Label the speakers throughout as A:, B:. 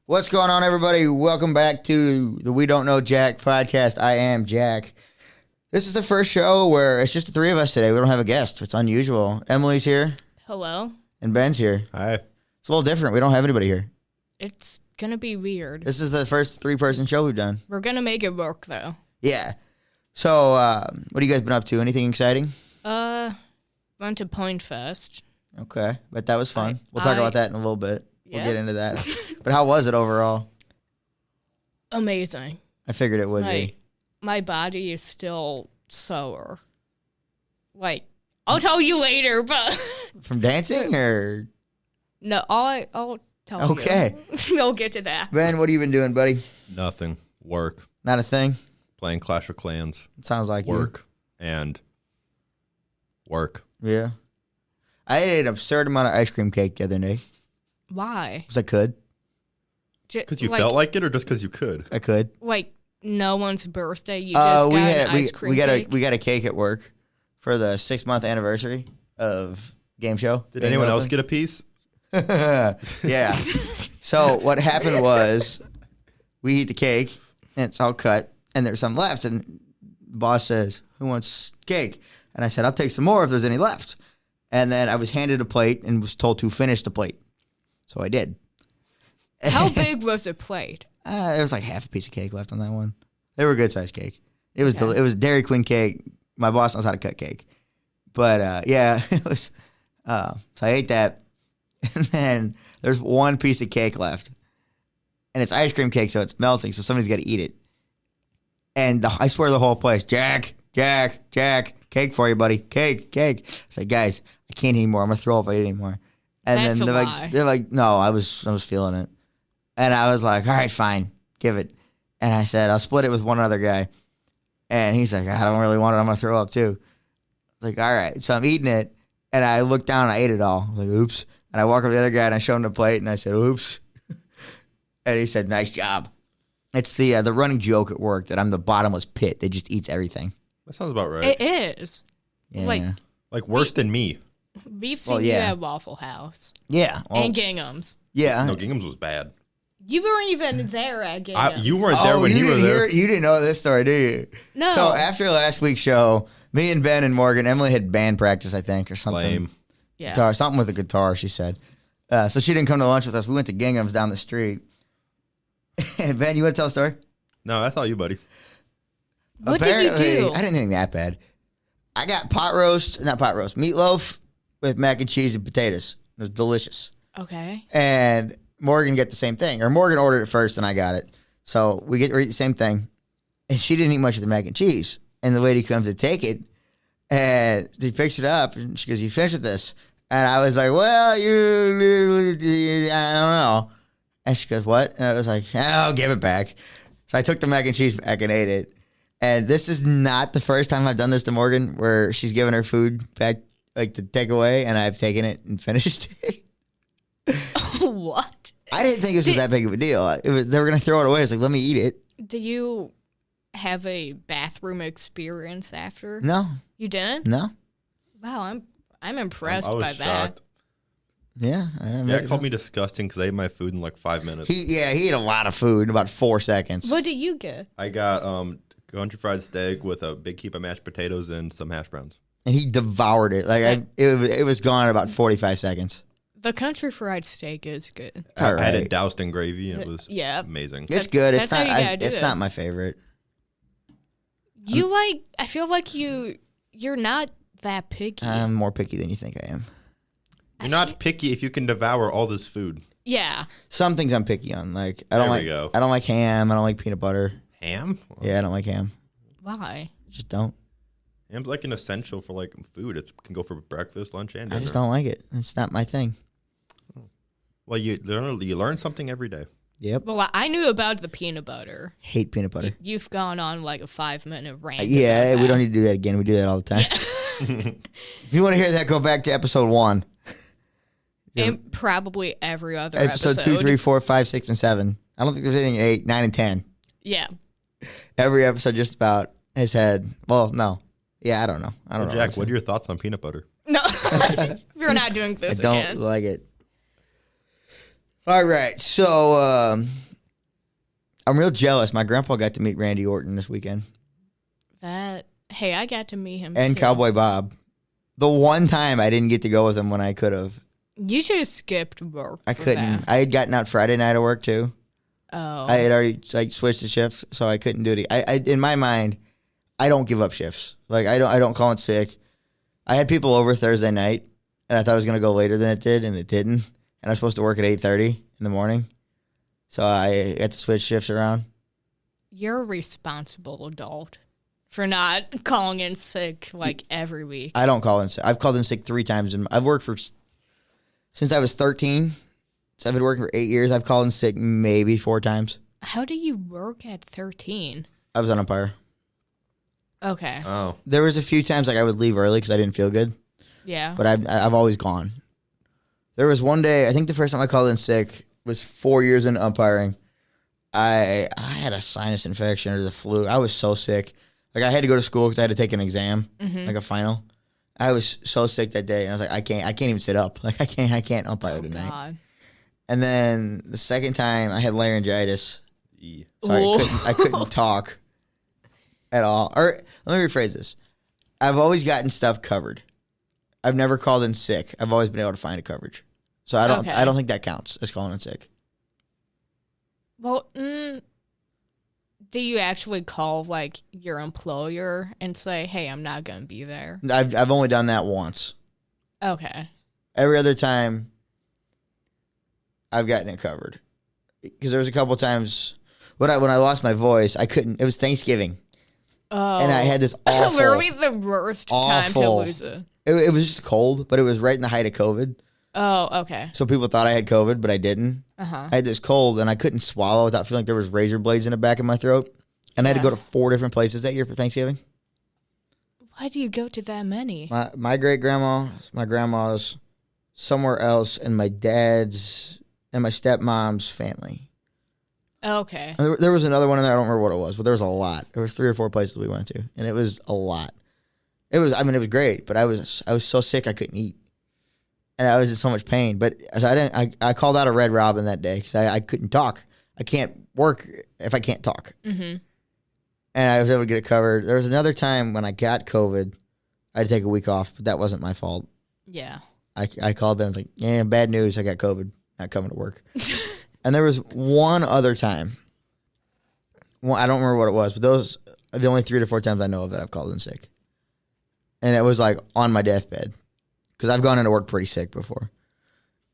A: What's going on, everybody? Welcome back to the We Don't Know Jack podcast. I am Jack. This is the first show where it's just the three of us today. We don't have a guest. It's unusual. Emily's here.
B: Hello.
A: And Ben's here.
C: Hi.
A: It's a little different. We don't have anybody here.
B: It's going to be weird.
A: This is the first three-person show we've done.
B: We're going to make it work, though.
A: Yeah. So, what have you guys been up to? Anything exciting?
B: Went to PointFest.
A: Okay. But that was fun. We'll talk about that in a little bit. We'll get into that. But how was it overall?
B: Amazing.
A: I figured it would be.
B: My body is still sore. Like, I'll tell you later, but...
A: From dancing, or...?
B: No, I'll tell you.
A: Okay.
B: We'll get to that.
A: Ben, what have you been doing, buddy?
C: Nothing. Work.
A: Not a thing?
C: Playing Clash of Clans.
A: It sounds like
C: work. And work.
A: Yeah. I ate an absurd amount of ice cream cake the other day.
B: Why?
A: Because I could.
C: Because you felt like it, or just because you could?
A: I could.
B: Like, no one's birthday, you just got an ice cream cake?
A: We got a cake at work for the 6-month anniversary of game show.
C: Did anyone else get a piece?
A: Yeah. So what happened was we eat the cake, and it's all cut, and there's some left, and the boss says, "Who wants cake?" And I said, "I'll take some more if there's any left." And then I was handed a plate and was told to finish the plate. So I did.
B: How big was the plate?
A: There was like half a piece of cake left on that one. They were a good sized cake. It was it was Dairy Queen cake. My boss knows how to cut cake. But yeah, it was. So I ate that, and then there's one piece of cake left, and it's ice cream cake, so it's melting. So somebody's got to eat it. And I swear the whole place, Jack, cake for you, buddy, cake. It's like, guys, I can't eat anymore. I'm gonna throw up if I eat anymore. And
B: That's
A: then they're like, no, I was feeling it. And I was like, all right, fine, give it. And I said, I'll split it with one other guy. And he's like, I don't really want it. I'm going to throw up too. Like, all right. So I'm eating it. And I looked down and I ate it all. I was like, oops. And I walked over to the other guy and I showed him the plate and I said, oops. And he said, nice job. It's the running joke at work that I'm the bottomless pit that just eats everything.
C: That sounds about right.
B: It is.
A: Yeah.
C: Like worse than me.
B: We've seen you at Waffle House.
A: Yeah. Well,
B: and Gingham's.
A: Yeah.
C: No, Gingham's was bad.
B: You weren't even there at Gingham's.
C: You weren't there when you were there.
A: You didn't know this story, do you?
B: No.
A: So after last week's show, me and Ben and Morgan, Emily had band practice, I think, or something.
C: Lame.
B: Yeah.
A: Guitar, something with a guitar, she said. So she didn't come to lunch with us. We went to Gingham's down the street. And Ben, you want to tell a story?
C: No, that's all you, buddy.
B: What did you do?
A: I didn't think that bad. I got meatloaf with mac and cheese and potatoes. It was delicious.
B: Okay.
A: And Morgan got the same thing. Or Morgan ordered it first and I got it. So we eat the same thing. And she didn't eat much of the mac and cheese. And the lady comes to take it. And she picks it up. And she goes, you finished with this? And I was like, well, I don't know. And she goes, what? And I was like, I'll give it back. So I took the mac and cheese back and ate it. And this is not the first time I've done this to Morgan, where she's given her food back, like, to take away, and I've taken it and finished it.
B: What?
A: I didn't think this was that big of a deal. They were going to throw it away. I was like, let me eat it.
B: Do you have a bathroom experience after?
A: No.
B: You didn't?
A: No.
B: Wow, I'm impressed
C: I was
B: by
C: shocked.
B: that.
A: Yeah.
C: Yeah, it called me disgusting because I ate my food in like 5 minutes.
A: He ate a lot of food in about 4 seconds.
B: What did you get?
C: I got country fried steak with a big heap of mashed potatoes and some hash browns.
A: And he devoured it. Like it was gone in about 45 seconds.
B: The country fried steak is good.
A: All right.
C: I had it doused in gravy and it was amazing.
A: It's good.
B: That's how you gotta do
A: it's
B: it.
A: not my favorite.
B: I feel like you're not that picky.
A: I'm more picky than you think I am.
C: You're not picky if you can devour all this food.
B: Yeah.
A: Some things I'm picky on. Like I don't like ham. I don't like peanut butter.
C: Ham?
A: Yeah, I don't like ham.
B: Why?
A: Just don't.
C: Ham's like an essential for like food. It can go for breakfast, lunch, and dinner.
A: I just don't like it. It's not my thing.
C: Well, you learn something every day.
A: Yep.
B: Well, I knew about the peanut butter.
A: Hate peanut butter.
B: You've gone on like a 5-minute rant.
A: Yeah, we don't need to do that again. We do that all the time. If you want to hear that, go back to episode 1.
B: And probably every other
A: episode 2, 3, 4, 5, 6, and 7. I don't think there's anything in 8, 9, and 10.
B: Yeah.
A: Every episode just about has had. Well, no. Yeah, I don't know. I don't know.
C: Jack, what are your thoughts on peanut butter?
B: No, we're not doing this
A: I don't
B: again.
A: like it. All right, so I'm real jealous. My grandpa got to meet Randy Orton this weekend
B: Hey, I got to meet him
A: and
B: too.
A: Cowboy Bob. The one time I didn't get to go with him when I could have.
B: You should have skipped work.
A: I
B: for
A: couldn't.
B: that.
A: I had gotten out Friday night of work too.
B: Oh.
A: I had already switched the shifts, so I couldn't do it. I in my mind, I don't give up shifts. Like I don't call in sick. I had people over Thursday night, and I thought it was gonna go later than it did, and it didn't. And I was supposed to work at 8:30 in the morning, so I had to switch shifts around.
B: You're a responsible adult for not calling in sick like every week.
A: I don't call in sick. I've called in sick 3 times, and I've worked since I was 13. So I've been working for 8 years. I've called in sick maybe 4 times.
B: How do you work at 13?
A: I was an umpire.
B: Okay.
C: Oh,
A: There was a few times like I would leave early because I didn't feel good,
B: Yeah.
A: but I've always gone. There was one day, I think the first time I called in sick was 4 years into umpiring. I had a sinus infection or the flu. I was so sick. Like I had to go to school because I had to take an exam, like a final. I was so sick that day, and I was like, I can't even sit up. Like I can't umpire
B: Oh,
A: tonight.
B: God.
A: And then the second time I had laryngitis,
C: yeah.
A: so I couldn't talk at all. Or let me rephrase this: I've always gotten stuff covered. I've never called in sick. I've always been able to find a coverage. So I don't
B: Okay.
A: think that counts as calling in sick.
B: Well, do you actually call like your employer and say, "Hey, I'm not gonna be there"?
A: I've only done that once.
B: Okay.
A: Every other time, I've gotten it covered. Because there was a couple times when I lost my voice, I couldn't. It was Thanksgiving,
B: Oh.
A: and I had this awful.
B: Literally the worst time to
A: awful-
B: lose it.
A: It was just cold, but it was right in the height of COVID.
B: Oh, okay.
A: So people thought I had COVID, but I didn't.
B: Uh-huh.
A: I had this cold, and I couldn't swallow without feeling like there was razor blades in the back of my throat. And I had to go
B: Yeah.
A: to 4 different places that year for Thanksgiving.
B: Why do you go to that many?
A: My great grandma, my grandma's, somewhere else, and my dad's and my stepmom's family.
B: Okay.
A: And there was another one in there. I don't remember what it was, but there was a lot. There was 3 or 4 places we went to, and it was a lot. It was great, but I was so sick I couldn't eat, and I was in so much pain. But so I called out a Red Robin that day because I couldn't talk. I can't work if I can't talk,
B: Mm-hmm.
A: and I was able to get it covered. There was another time when I got COVID. I had to take a week off, but that wasn't my fault.
B: Yeah.
A: I called them and was like, yeah, bad news. I got COVID. Not coming to work. And there was one other time. Well, I don't remember what it was, but those are the only 3 to 4 times I know of that I've called in sick. And it was like on my deathbed because I've gone into work pretty sick before.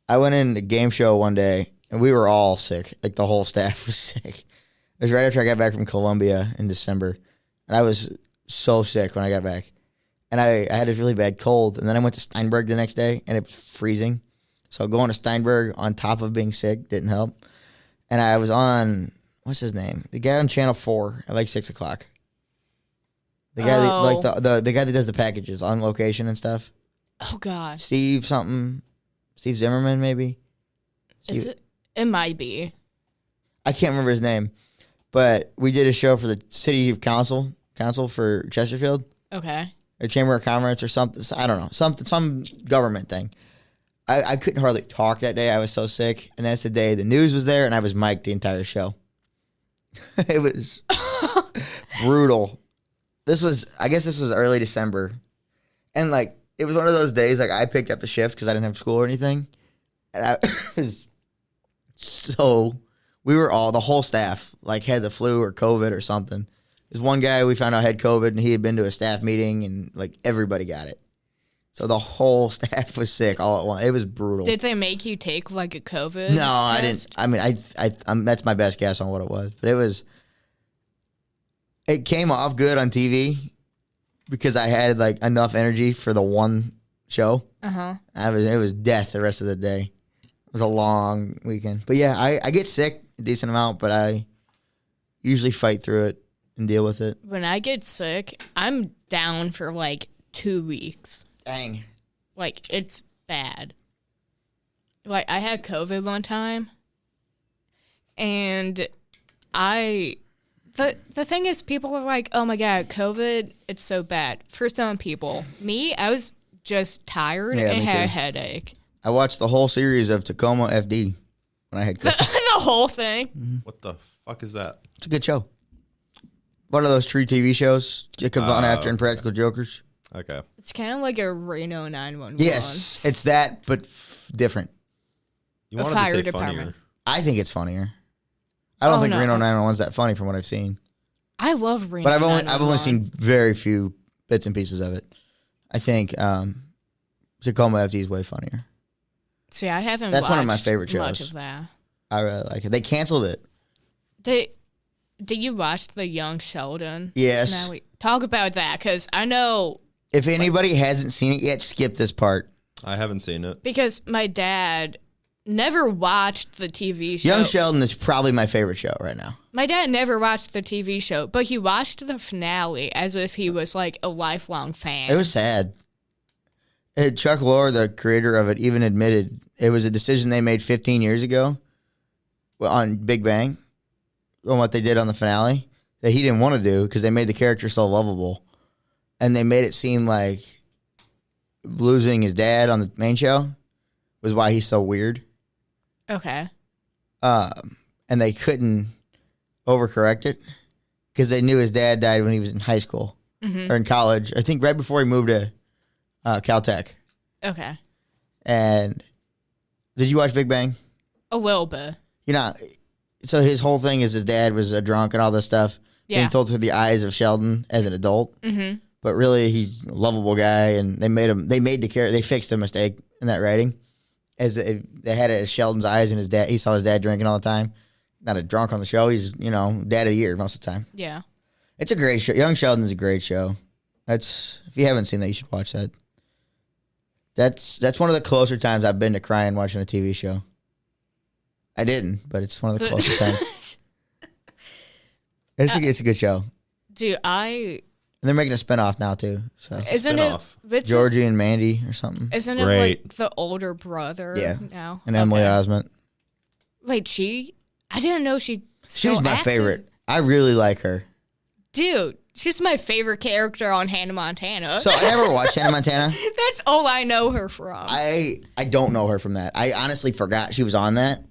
A: I went in a game show one day and we were all sick. Like the whole staff was sick. It was right after I got back from Columbia in December. And I was so sick when I got back. And I had a really bad cold. And then I went to Steinberg the next day and it was freezing. So going to Steinberg on top of being sick didn't help. And I was on, what's his name? The guy on Channel 4 at like 6 o'clock. The guy that, like the guy that does the packages on location and stuff.
B: Oh, God.
A: Steve something. Steve Zimmerman, maybe?
B: Is it? It might be.
A: I can't remember his name. But we did a show for the city council for Chesterfield.
B: Okay.
A: A chamber of commerce or something. I don't know. Some government thing. I couldn't hardly talk that day. I was so sick. And that's the day the news was there and I was mic'd the entire show. It was brutal. I guess this was early December. And like, it was one of those days, like I picked up the shift because I didn't have school or anything. And I was we were all, the whole staff, like had the flu or COVID or something. There's one guy we found out had COVID and he had been to a staff meeting and like everybody got it. So the whole staff was sick all at once. It was brutal.
B: Did they make you take like a COVID?
A: No, I didn't.
B: test?
A: I mean, that's my best guess on what it was. But it came off good on TV because I had like enough energy for the one show.
B: Uh-huh.
A: It was death the rest of the day. It was a long weekend. But yeah, I get sick a decent amount, but I usually fight through it and deal with it.
B: When I get sick, I'm down for like 2 weeks.
A: Dang.
B: Like, it's bad. Like, I had COVID one time, and the thing is, people are like, oh my God, COVID, it's so bad. For some people. Me, I was just tired
A: Yeah,
B: and
A: me
B: had a
A: too.
B: headache.
A: I watched the whole series of Tacoma FD when I had
B: The,
A: Christmas.
B: the whole thing.
C: What the fuck is that?
A: It's a good show. One of those true TV shows that comes on after Impractical Jokers.
C: Okay.
B: It's kind of like a Reno 911.
A: Yes, it's that, but different.
C: You
B: A
C: wanted
B: fire
C: to say
B: department.
C: funnier.
A: I think it's funnier. I don't
B: Oh,
A: think
B: no.
A: Reno 911's that funny from what I've seen.
B: I love Reno.
A: But I've only
B: 911.
A: seen very few bits and pieces of it. I think Tacoma FD is way funnier.
B: See, I haven't.
A: That's one of my
B: watched
A: favorite
B: much
A: shows.
B: of that.
A: I really like it. They canceled it.
B: Did you watch the Young Sheldon?
A: Yes.
B: finale? Talk about that, because I know,
A: If anybody hasn't seen it yet, skip this part.
C: I haven't seen it.
B: because my dad never watched the TV show.
A: Young Sheldon is probably my favorite show right now.
B: My dad never watched the TV show, but he watched the finale as if he was like a lifelong fan.
A: It was sad. Chuck Lorre, the creator of it, even admitted it was a decision they made 15 years ago on Big Bang, on what they did on the finale, that he didn't want to do because they made the character so lovable. And they made it seem like losing his dad on the main show was why he's so weird.
B: Okay.
A: And they couldn't overcorrect it because they knew his dad died when he was in high school or in college. I think right before he moved to Caltech.
B: Okay.
A: And did you watch Big Bang?
B: A little bit.
A: You know, so his whole thing is his dad was a drunk and all this stuff.
B: Yeah.
A: Being told through the eyes of Sheldon as an adult.
B: Mm-hmm.
A: But really, he's a lovable guy, and they fixed a mistake in that writing. As they had it as Sheldon's eyes, and his dad, he saw his dad drinking all the time. Not a drunk on the show. He's, dad of the year most of the time.
B: Yeah.
A: It's a great show. Young Sheldon's a great show. If you haven't seen that, you should watch that. That's one of the closer times I've been to crying watching a TV show. I didn't, but it's one of the closer times. It's a good show.
B: Dude,
A: And they're making a spinoff now too. So
B: isn't
C: Spin-off.
B: it
A: Georgie and Mandy or something.
B: Isn't it
C: Great.
B: like the older brother?
A: Yeah.
B: Now
A: And Emily
B: Okay.
A: Osment.
B: Wait, I didn't know she.
A: She's my
B: acted.
A: favorite. I really like her.
B: Dude, she's my favorite character on Hannah Montana.
A: So I never watched Hannah Montana.
B: That's all I know her from.
A: I don't know her from that. I honestly forgot she was on that.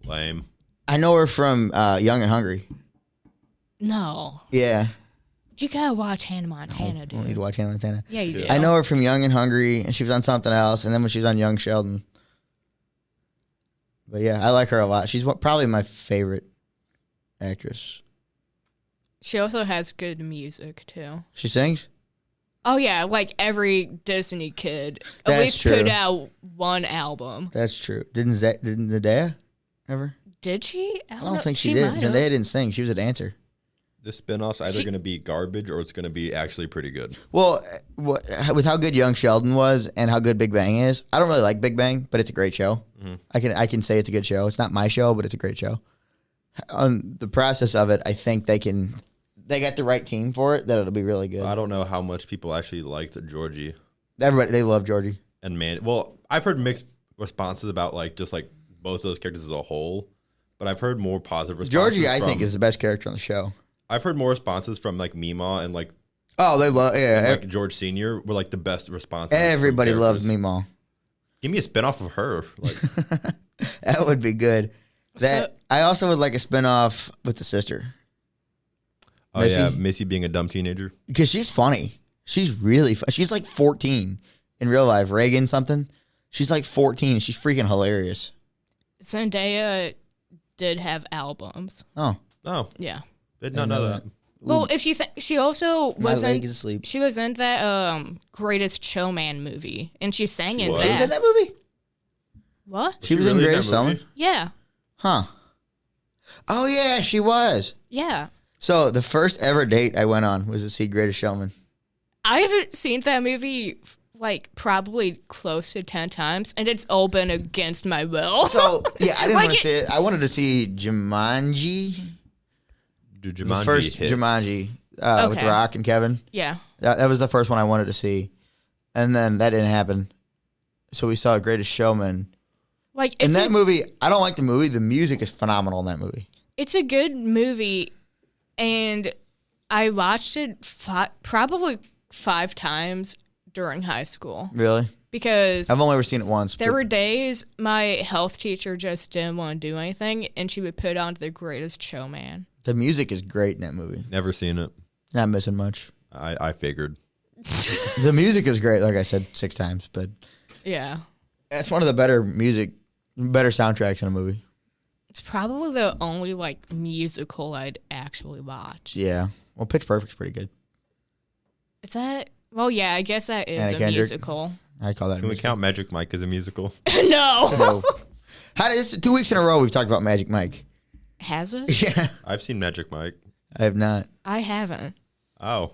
C: Lame.
A: I know her from Young and Hungry.
B: No.
A: Yeah.
B: You gotta watch Hannah Montana,
A: I
B: dude.
A: don't need to watch Hannah Montana.
B: Yeah, you do.
A: I know her from Young and Hungry, and she was on something else, and then when she was on Young Sheldon. But yeah, I like her a lot. She's probably my favorite actress.
B: She also has good music, too.
A: She sings?
B: Oh, yeah, like every Disney kid at
A: That's
B: least
A: true.
B: put out one album.
A: That's true. Didn't Zendaya ever?
B: Did she?
A: I don't think she did.
B: might have.
A: Zendaya didn't sing. She was a dancer.
C: This spinoff's either going to be garbage or it's going to be actually pretty good.
A: Well, with how good Young Sheldon was and how good Big Bang is, I don't really like Big Bang, but it's a great show.
C: Mhm.
A: I can say it's a good show. It's not my show, but it's a great show. On the process of it, I think they got the right team for it, that it'll be really good.
C: I don't know how much people actually liked Georgie
A: Everybody, they love Georgie.
C: and Man. Well, I've heard mixed responses about just both those characters as a whole, but I've heard more positive responses.
A: Georgie, I think, is the best character on the show.
C: I've heard more responses from Meemaw and
A: Oh, they love, yeah.
C: George Senior were the best responses. from
A: Everybody loves
C: characters.
A: Meemaw.
C: Give me a spinoff of her.
A: That would be good. I also would like a spinoff with the sister.
C: Oh yeah,
A: Missy?
C: Missy being a dumb teenager.
A: Because she's funny. She's really she's like 14 in real life. Reagan something. She's like 14. She's freaking hilarious.
B: Zendaya did have albums.
A: Oh,
C: Oh,
B: Yeah.
C: did not know that.
B: Well, if you she also
A: my
B: was
A: leg
B: in,
A: is asleep.
B: she was in that Greatest Showman movie, and she sang in
C: was?
A: She was in
B: that.
A: that movie?
B: What?
A: She was in
C: really
A: Greatest
C: that movie?
A: Showman?
B: Yeah.
A: Huh. Oh, yeah, she was.
B: Yeah.
A: So the first ever date I went on was to see Greatest Showman.
B: I've seen that movie probably close to 10 times, and it's all been against my will.
A: So, yeah, I didn't
B: Like
A: want to see it. I wanted to see Jumanji.
C: Dude,
A: The
C: Jumanji
A: first
C: hits.
A: Jumanji with
B: Okay.
A: Rock and Kevin.
B: Yeah.
A: That was the first one I wanted to see. And then that didn't happen. So we saw Greatest Showman.
B: Like,
A: In
B: it's
A: that
B: a,
A: movie, I don't like the movie. The music is phenomenal in that movie.
B: it's a good movie, and I watched it probably 5 times during high school.
A: Really?
B: Because
A: I've only ever seen it once.
B: there
A: but
B: were days my health teacher just didn't want to do anything, and she would put on The Greatest Showman.
A: the music is great in that movie.
C: Never seen it.
A: Not missing much.
C: I figured.
A: The music is great, like I said 6 times, but
B: Yeah.
A: it's one of the better soundtracks in a movie.
B: It's probably the only, like, musical I'd actually watch.
A: Yeah. Well, Pitch Perfect's pretty good.
B: Is that... Well, yeah, I guess that is
A: Anna
B: a
A: Kendrick.
B: musical.
A: I call that a
C: Can we
A: musical.
C: count Magic Mike as a musical?
B: No!
A: No. How did this 2 weeks in a row we've talked about Magic Mike?
B: Has it?
A: Yeah.
C: I've seen Magic Mike.
A: I have not.
B: I haven't.
C: Oh.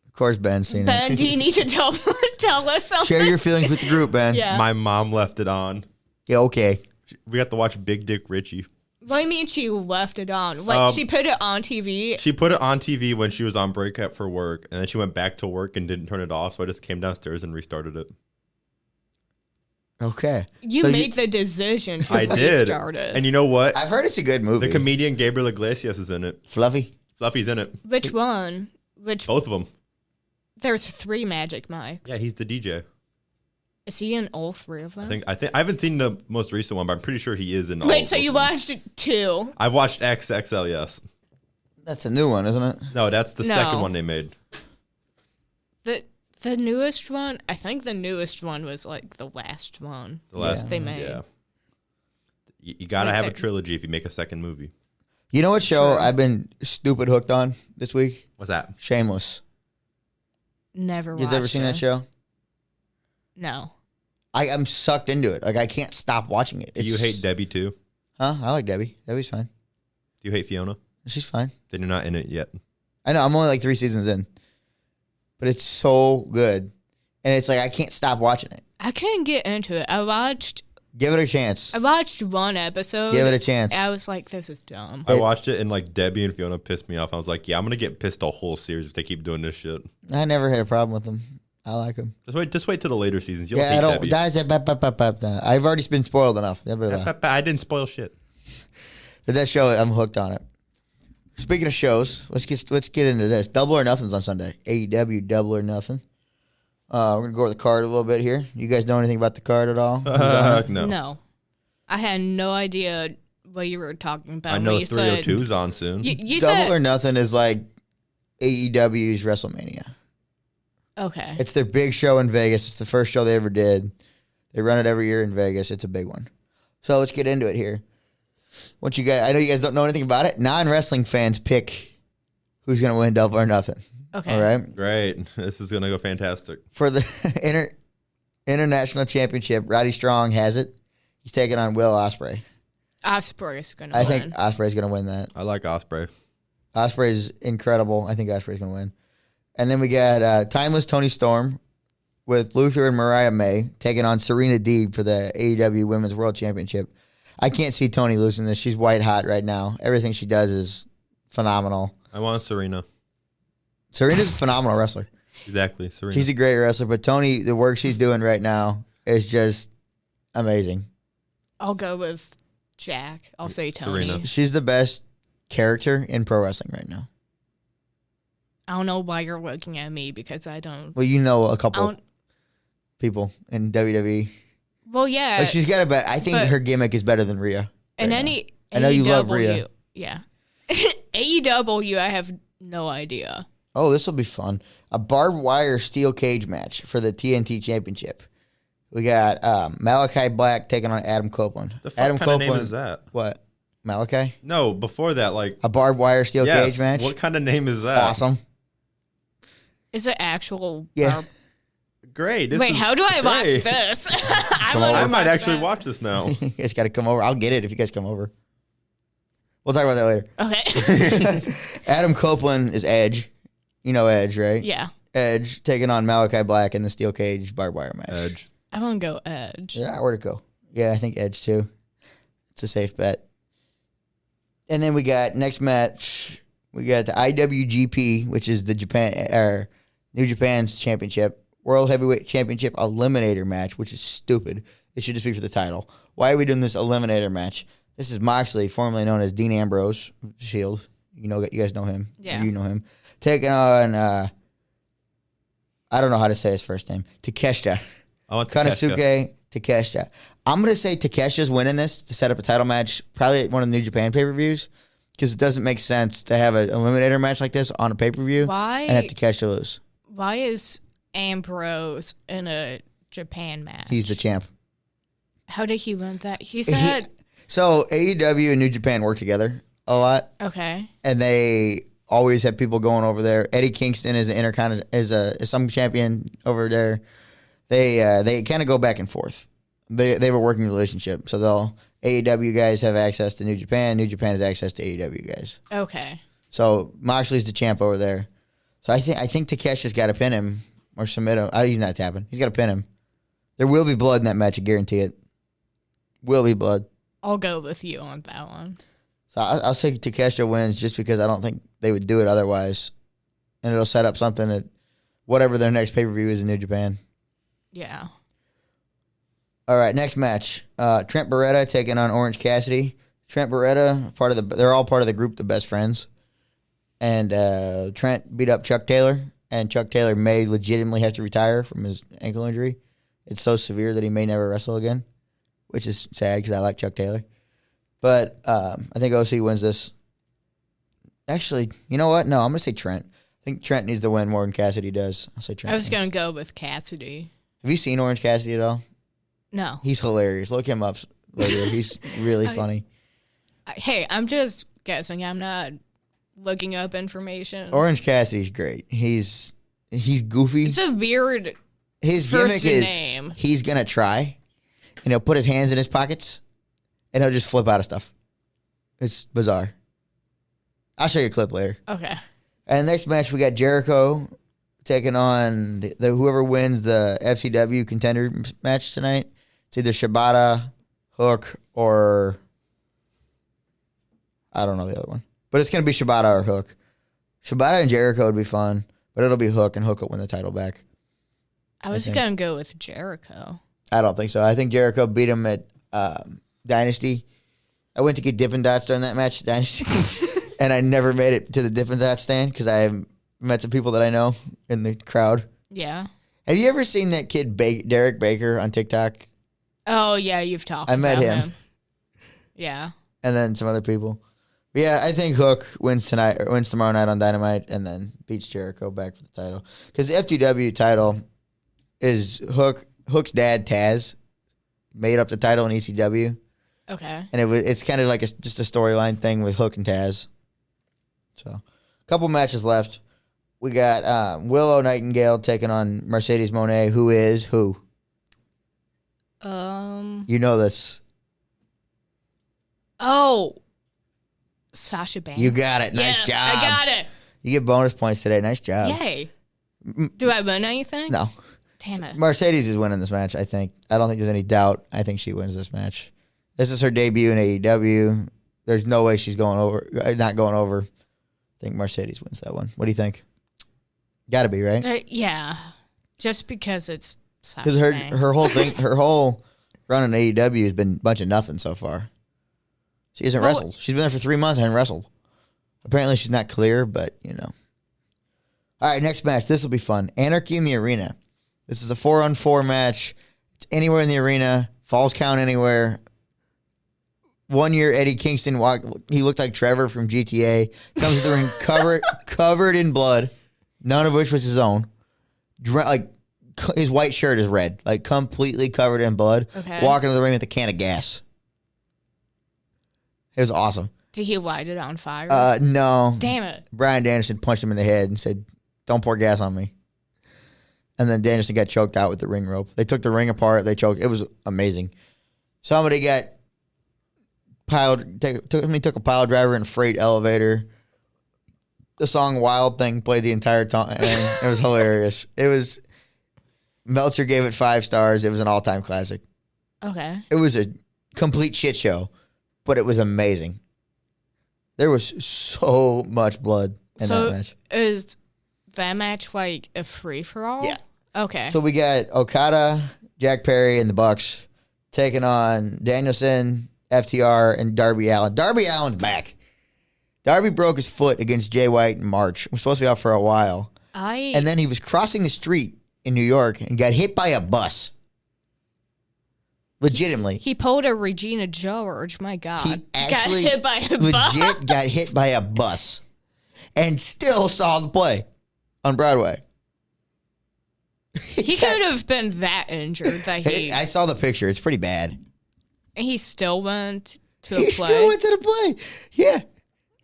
A: Of course Ben's seen
B: Ben,
A: it.
B: do you need to tell us something?
A: Share your feelings with the group, Ben.
B: Yeah.
C: My mom left it on.
A: Yeah, okay.
C: We got to watch Big Dick Richie.
B: What do you mean she left it on? Like, she put it on TV?
C: She put it on TV when she was on break up for work, and then she went back to work and didn't turn it off, so I just came downstairs and restarted it.
A: Okay.
B: You
A: So
B: made the decision to
C: I did.
B: restart it.
C: And you know what?
A: I've heard it's a good movie.
C: The comedian Gabriel Iglesias is in it.
A: Fluffy.
C: Fluffy's in it.
B: Which one?
C: Both of them.
B: There's 3 Magic Mikes.
C: Yeah, he's the DJ.
B: Is he in all 3 of them?
C: I think I haven't seen the most recent one, but I'm pretty sure he is in all
B: Wait, so
C: of
B: you
C: them.
B: watched 2?
C: I've watched XXL, yes.
A: That's a new one, isn't it?
C: No, that's the
B: No.
C: second one they made.
B: The newest one? I think the newest one was like the last one
C: The last
B: they made.
C: Yeah. You gotta
B: Like
C: have a
B: the-
C: trilogy if you make a second movie.
A: You know what show
B: True.
A: I've been stupid hooked on this week?
C: What's that?
A: Shameless.
B: Never
A: You
B: watched
A: guys ever seen
B: it.
A: that show?
B: No.
A: I'm sucked into it. Like, I can't stop watching it.
C: Do you hate Debbie too?
A: Huh? I like Debbie. Debbie's fine.
C: Do you hate Fiona?
A: She's fine.
C: Then you're not in it yet.
A: I know. I'm only like 3 seasons in. But it's so good. And it's like, I can't stop watching it.
B: I couldn't get into it. I watched
A: Give it a chance.
B: 1 episode.
A: Give it a chance.
B: I was like, this is dumb.
C: I watched it and like Debbie and Fiona pissed me off. I was like, yeah, I'm gonna get pissed a whole series if they keep doing this shit.
A: I never had a problem with them. I like them.
C: Just wait till the later seasons. You'll
A: Yeah,
C: hate
A: I don't.
C: Debbie.
A: I've already been spoiled enough.
C: I didn't spoil shit.
A: But that show, I'm hooked on it. Speaking of shows, let's get into this. Double or Nothing's on Sunday. AEW Double or Nothing. We're gonna go over the card a little bit here. You guys know anything about the card at all?
C: No.
B: No. I had no idea what you were talking about.
C: I
B: when
C: know
B: you said-
C: 302's on soon.
B: You
A: Double
B: said
A: or Nothing is like AEW's WrestleMania.
B: okay.
A: It's their big show in Vegas. It's the first show they ever did. They run it every year in Vegas. It's a big one. So let's get into it here. I know you guys don't know anything about it. Non-wrestling fans pick who's going to win Double or Nothing.
B: Okay.
A: All right.
C: Great. This is gonna go fantastic.
A: For the International Championship, Roddy Strong has it. He's taking on Will Ospreay.
B: Osprey's gonna
A: I
B: win.
A: think Ospreay's going to win that.
C: I like Osprey.
A: Ospreay's incredible. I think Ospreay's going to win. And then we got Timeless Tony Storm with Luther and Mariah May taking on Serena Deeb for the AEW Women's World Championship. I can't see Tony losing this. She's white hot right now. Everything she does is phenomenal.
C: I want Serena.
A: Serena's a phenomenal wrestler.
C: Exactly, Serena.
A: She's a great wrestler, but Tony, the work she's doing right now is just amazing.
B: I'll go with Jack. I'll say Tony.
C: Serena.
A: She's the best character in pro wrestling right now.
B: I don't know why you're looking at me because I don't.
A: Well, you know a
B: I
A: couple
B: don't
A: people in WWE.
B: well, yeah.
A: But she's got a bet. I think
B: but-
A: her gimmick is better than Rhea.
B: and
A: right
B: any.
A: now. I know you love
B: AEW,
A: Rhea.
B: Yeah. AEW, I have no idea.
A: Oh, this will be fun. A barbed wire steel cage match for the TNT Championship. We got Malachi Black taking on Adam Copeland.
C: the fuck
A: Adam
C: kind of name
A: Copeland.
C: is that?
A: What? Malachi?
C: No, before that, like
A: A barbed wire steel
C: yes.
A: cage match?
C: What kind of name is that?
A: Awesome.
B: Is it actual?
A: Yeah.
C: Great. This
B: Wait,
C: is
B: how do I watch
C: great.
B: this?
A: Come over.
C: I might actually
B: that.
C: watch this now.
A: You guys got to come over. I'll get it if you guys come over. We'll talk about that later.
B: Okay.
A: Adam Copeland is Edge. You know Edge, right?
B: Yeah.
A: Edge taking on Malachi Black in the steel cage barbed wire match.
C: Edge.
B: I want to go Edge.
A: Yeah, where'd it go? Yeah, I think Edge too. It's a safe bet. And then we got next match. We got the IWGP, which is the New Japan's championship, World Heavyweight Championship Eliminator match, which is stupid. It should just be for the title. Why are we doing this Eliminator match? This is Moxley, formerly known as Dean Ambrose, Shield. You guys know him.
B: Yeah.
A: You know him. Taking on I don't know how to say his first name. Takeshita.
C: I want Takeshita.
A: Konosuke, Takeshita. I'm going to say Takeshita's winning this to set up a title match, probably at one of the New Japan pay-per-views, because it doesn't make sense to have an eliminator match like this on a pay-per-view and have Takeshita lose.
B: Why is Ambrose in a Japan match?
A: He's the champ.
B: How did he win that? He said...
A: So AEW and New Japan work together a lot.
B: Okay.
A: And they always have people going over there. Eddie Kingston is is some champion over there. They kind of go back and forth. They have a working relationship. So AEW guys have access to New Japan. New Japan has access to AEW guys.
B: Okay.
A: So Moxley's the champ over there. So I think Takeshi's got to pin him or submit him. He's not tapping. He's got to pin him. There will be blood in that match. I guarantee it. Will be blood.
B: I'll go with you on that one.
A: So I'll say Takeshita wins just because I don't think they would do it otherwise. And it'll set up something that whatever their next pay-per-view is in New Japan.
B: Yeah.
A: All right, next match. Trent Beretta taking on Orange Cassidy. Trent Beretta, they're all part of the group, the Best Friends. And Trent beat up Chuck Taylor, and Chuck Taylor may legitimately have to retire from his ankle injury. It's so severe that he may never wrestle again, which is sad because I like Chuck Taylor. But I think OC wins this. Actually, you know what? No, I'm going to say Trent. I think Trent needs to win more than Cassidy does. I'll say Trent.
B: I was going to go with Cassidy.
A: Have you seen Orange Cassidy at all?
B: No.
A: He's hilarious. Look him up later. He's really funny.
B: Hey, I'm just guessing. I'm not looking up information.
A: Orange Cassidy's great. He's goofy.
B: It's a weird
A: His
B: first
A: gimmick is
B: name.
A: He's going to try, and he'll put his hands in his pockets, and he'll just flip out of stuff. It's bizarre. I'll show you a clip later.
B: Okay.
A: And next match, we got Jericho taking on the whoever wins the FCW contender match tonight. It's either Shibata, Hook, or I don't know the other one. But it's going to be Shibata or Hook. Shibata and Jericho would be fun, but it'll be Hook, and Hook will win the title back.
B: I was going to go with Jericho.
A: I don't think so. I think Jericho beat him at Dynasty. I went to get Dippin' Dots during that match at Dynasty, and I never made it to the Dippin' Dots stand because I met some people that I know in the crowd.
B: Yeah.
A: Have you ever seen that kid Derek Baker on TikTok?
B: Oh, yeah, you've talked
A: I met
B: about
A: him.
B: Yeah.
A: And then some other people. But yeah, I think Hook wins tomorrow night on Dynamite and then beats Jericho back for the title. Because the FTW title is Hook's dad, Taz, made up the title in ECW.
B: Okay.
A: And it's kind of like just a storyline thing with Hook and Taz. So, a couple matches left. We got Willow Nightingale taking on Mercedes Moné, who is who? You know this.
B: Oh. Sasha Banks.
A: You got it. Nice job.
B: I got it.
A: You get bonus points today. Nice job.
B: Yay. Do I win anything?
A: No.
B: Damn it.
A: Mercedes is winning this match, I think. I don't think there's any doubt. I think she wins this match. This is her debut in AEW. There's no way she's not going over. I think Mercedes wins that one. What do you think? Got to be, right?
B: Yeah. Just because it's Sasha
A: Because
B: Banks.
A: her whole run in AEW has been a bunch of nothing so far. She hasn't wrestled. She's been there for 3 months and hasn't wrestled. Apparently she's not clear, but you know. All right, next match. This will be fun. Anarchy in the Arena. This is a 4-on-4 match. It's anywhere in the arena. Falls count anywhere. 1 year, Eddie Kingston he looked like Trevor from GTA. Comes to the ring covered in blood, none of which was his own. His white shirt is red, like completely covered in blood.
B: Okay.
A: Walking to the ring with a can of gas. It was awesome.
B: Did he light it on fire?
A: No.
B: Damn it.
A: Brian Danielson punched him in the head and said, "Don't pour gas on me." And then Danielson got choked out with the ring rope. They took the ring apart. They choked. It was amazing. Somebody got took a pile driver in a freight elevator. The song "Wild Thing" played the entire time. It was hilarious. Meltzer gave it 5 stars. It was an all-time classic.
B: Okay.
A: It was a complete shit show, but it was amazing. There was so much blood in that match.
B: Is that match like a free-for-all?
A: Yeah.
B: Okay.
A: So we got Okada, Jack Perry, and the Bucks taking on Danielson, FTR, and Darby Allin. Darby Allin's back. Darby broke his foot against Jay White in March. Was supposed to be out for a while. And then he was crossing the street in New York and got hit by a bus. Legitimately.
B: He pulled a Regina George. My God.
A: He actually
B: got hit by a
A: legit
B: bus.
A: got hit by a bus and still saw the play on Broadway.
B: He could have been that injured that
A: I saw the picture. It's pretty bad.
B: he still went to
A: He
B: a play.
A: still went to the play. Yeah.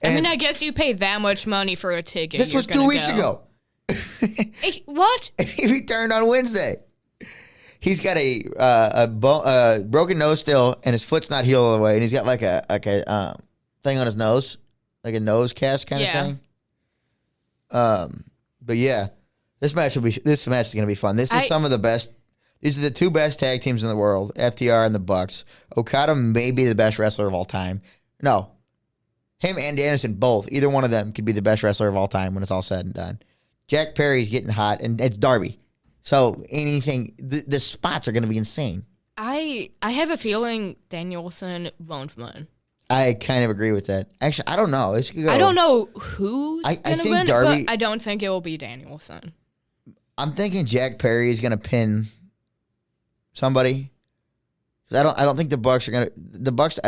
B: I mean,
A: And
B: I guess you pay that much money for a ticket.
A: this was 2 weeks ago.
B: What?
A: He returned on Wednesday. He's got a broken nose still, and his foot's not healed all the way, and he's got like a thing on his nose, like a nose cast kind of thing. But yeah, this match is gonna be fun. This is some of the best. These are the two best tag teams in the world, FTR and the Bucks. Okada may be the best wrestler of all time. No, him and Anderson both. Either one of them could be the best wrestler of all time when it's all said and done. Jack Perry's getting hot, and it's Darby. So anything, the spots are going to be insane.
B: I have a feeling Danielson won't win.
A: I kind of agree with that. Actually, I don't know.
B: I don't know who's
A: I
B: going to
A: think
B: win,
A: Darby,
B: but I don't think it will be Danielson.
A: I'm thinking Jack Perry is going to pin somebody. I don't think the Bucks are going to. The Bucks.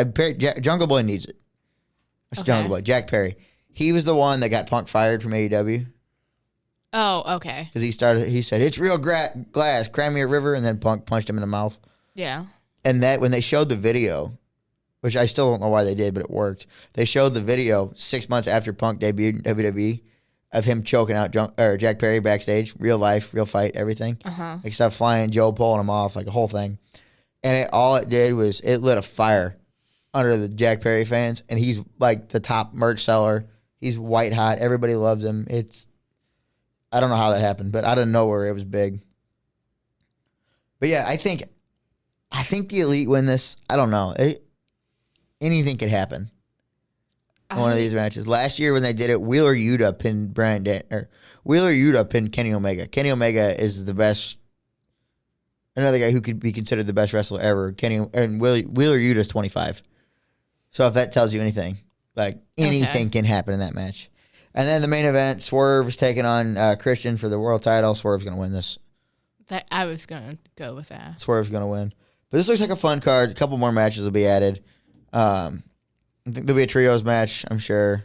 A: Jungle Boy needs it. That's Jungle Boy. Jack Perry. He was the one that got Punk fired from AEW.
B: Oh, okay.
A: Because he said, it's real glass, cram me a river, and then Punk punched him in the mouth.
B: Yeah.
A: And that, when they showed the video, which I still don't know why they did, but it worked. They showed the video 6 months after Punk debuted in WWE of him choking out Jack Perry backstage, real life, real fight, everything. Except flying, Joe pulling him off, like a whole thing. And all it did was it lit a fire under the Jack Perry fans, and he's like the top merch seller. He's white hot. Everybody loves him. I don't know how that happened, but out of nowhere, it was big. But yeah, I think the Elite win this. I don't know. Anything could happen in one of these matches. Last year when they did it, Wheeler Yuta pinned Wheeler Yuta pinned Kenny Omega. Kenny Omega is the best. Another guy who could be considered the best wrestler ever. Wheeler Yuta is 25. So if that tells you anything, like anything can happen in that match. And then the main event, Swerve is taking on Christian for the world title. Swerve's going to win this.
B: I was going to go with that.
A: Swerve's going to win. But this looks like a fun card. A couple more matches will be added. I think there'll be a trios match, I'm sure.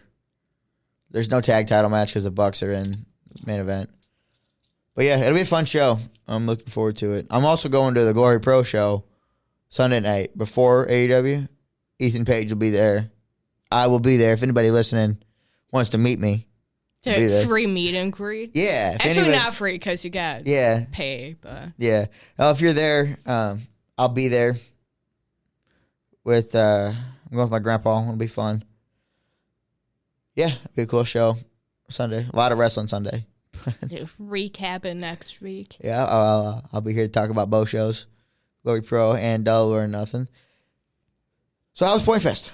A: There's no tag title match because the Bucks are in the main event. But yeah, it'll be a fun show. I'm looking forward to it. I'm also going to the Glory Pro show Sunday night before AEW. Ethan Page will be there. I will be there. If anybody listening wants to meet me.
B: Free meet and greet?
A: Yeah.
B: Actually, not free because you got pay. But
A: yeah. If you're there, I'll be there. I'm going with my grandpa. It'll be fun. Yeah, it'll be a cool show Sunday. A lot of wrestling Sunday.
B: Recapping next week.
A: Yeah, I'll be here to talk about both shows, Glory Pro and Double or Nothing. So how was PointFest?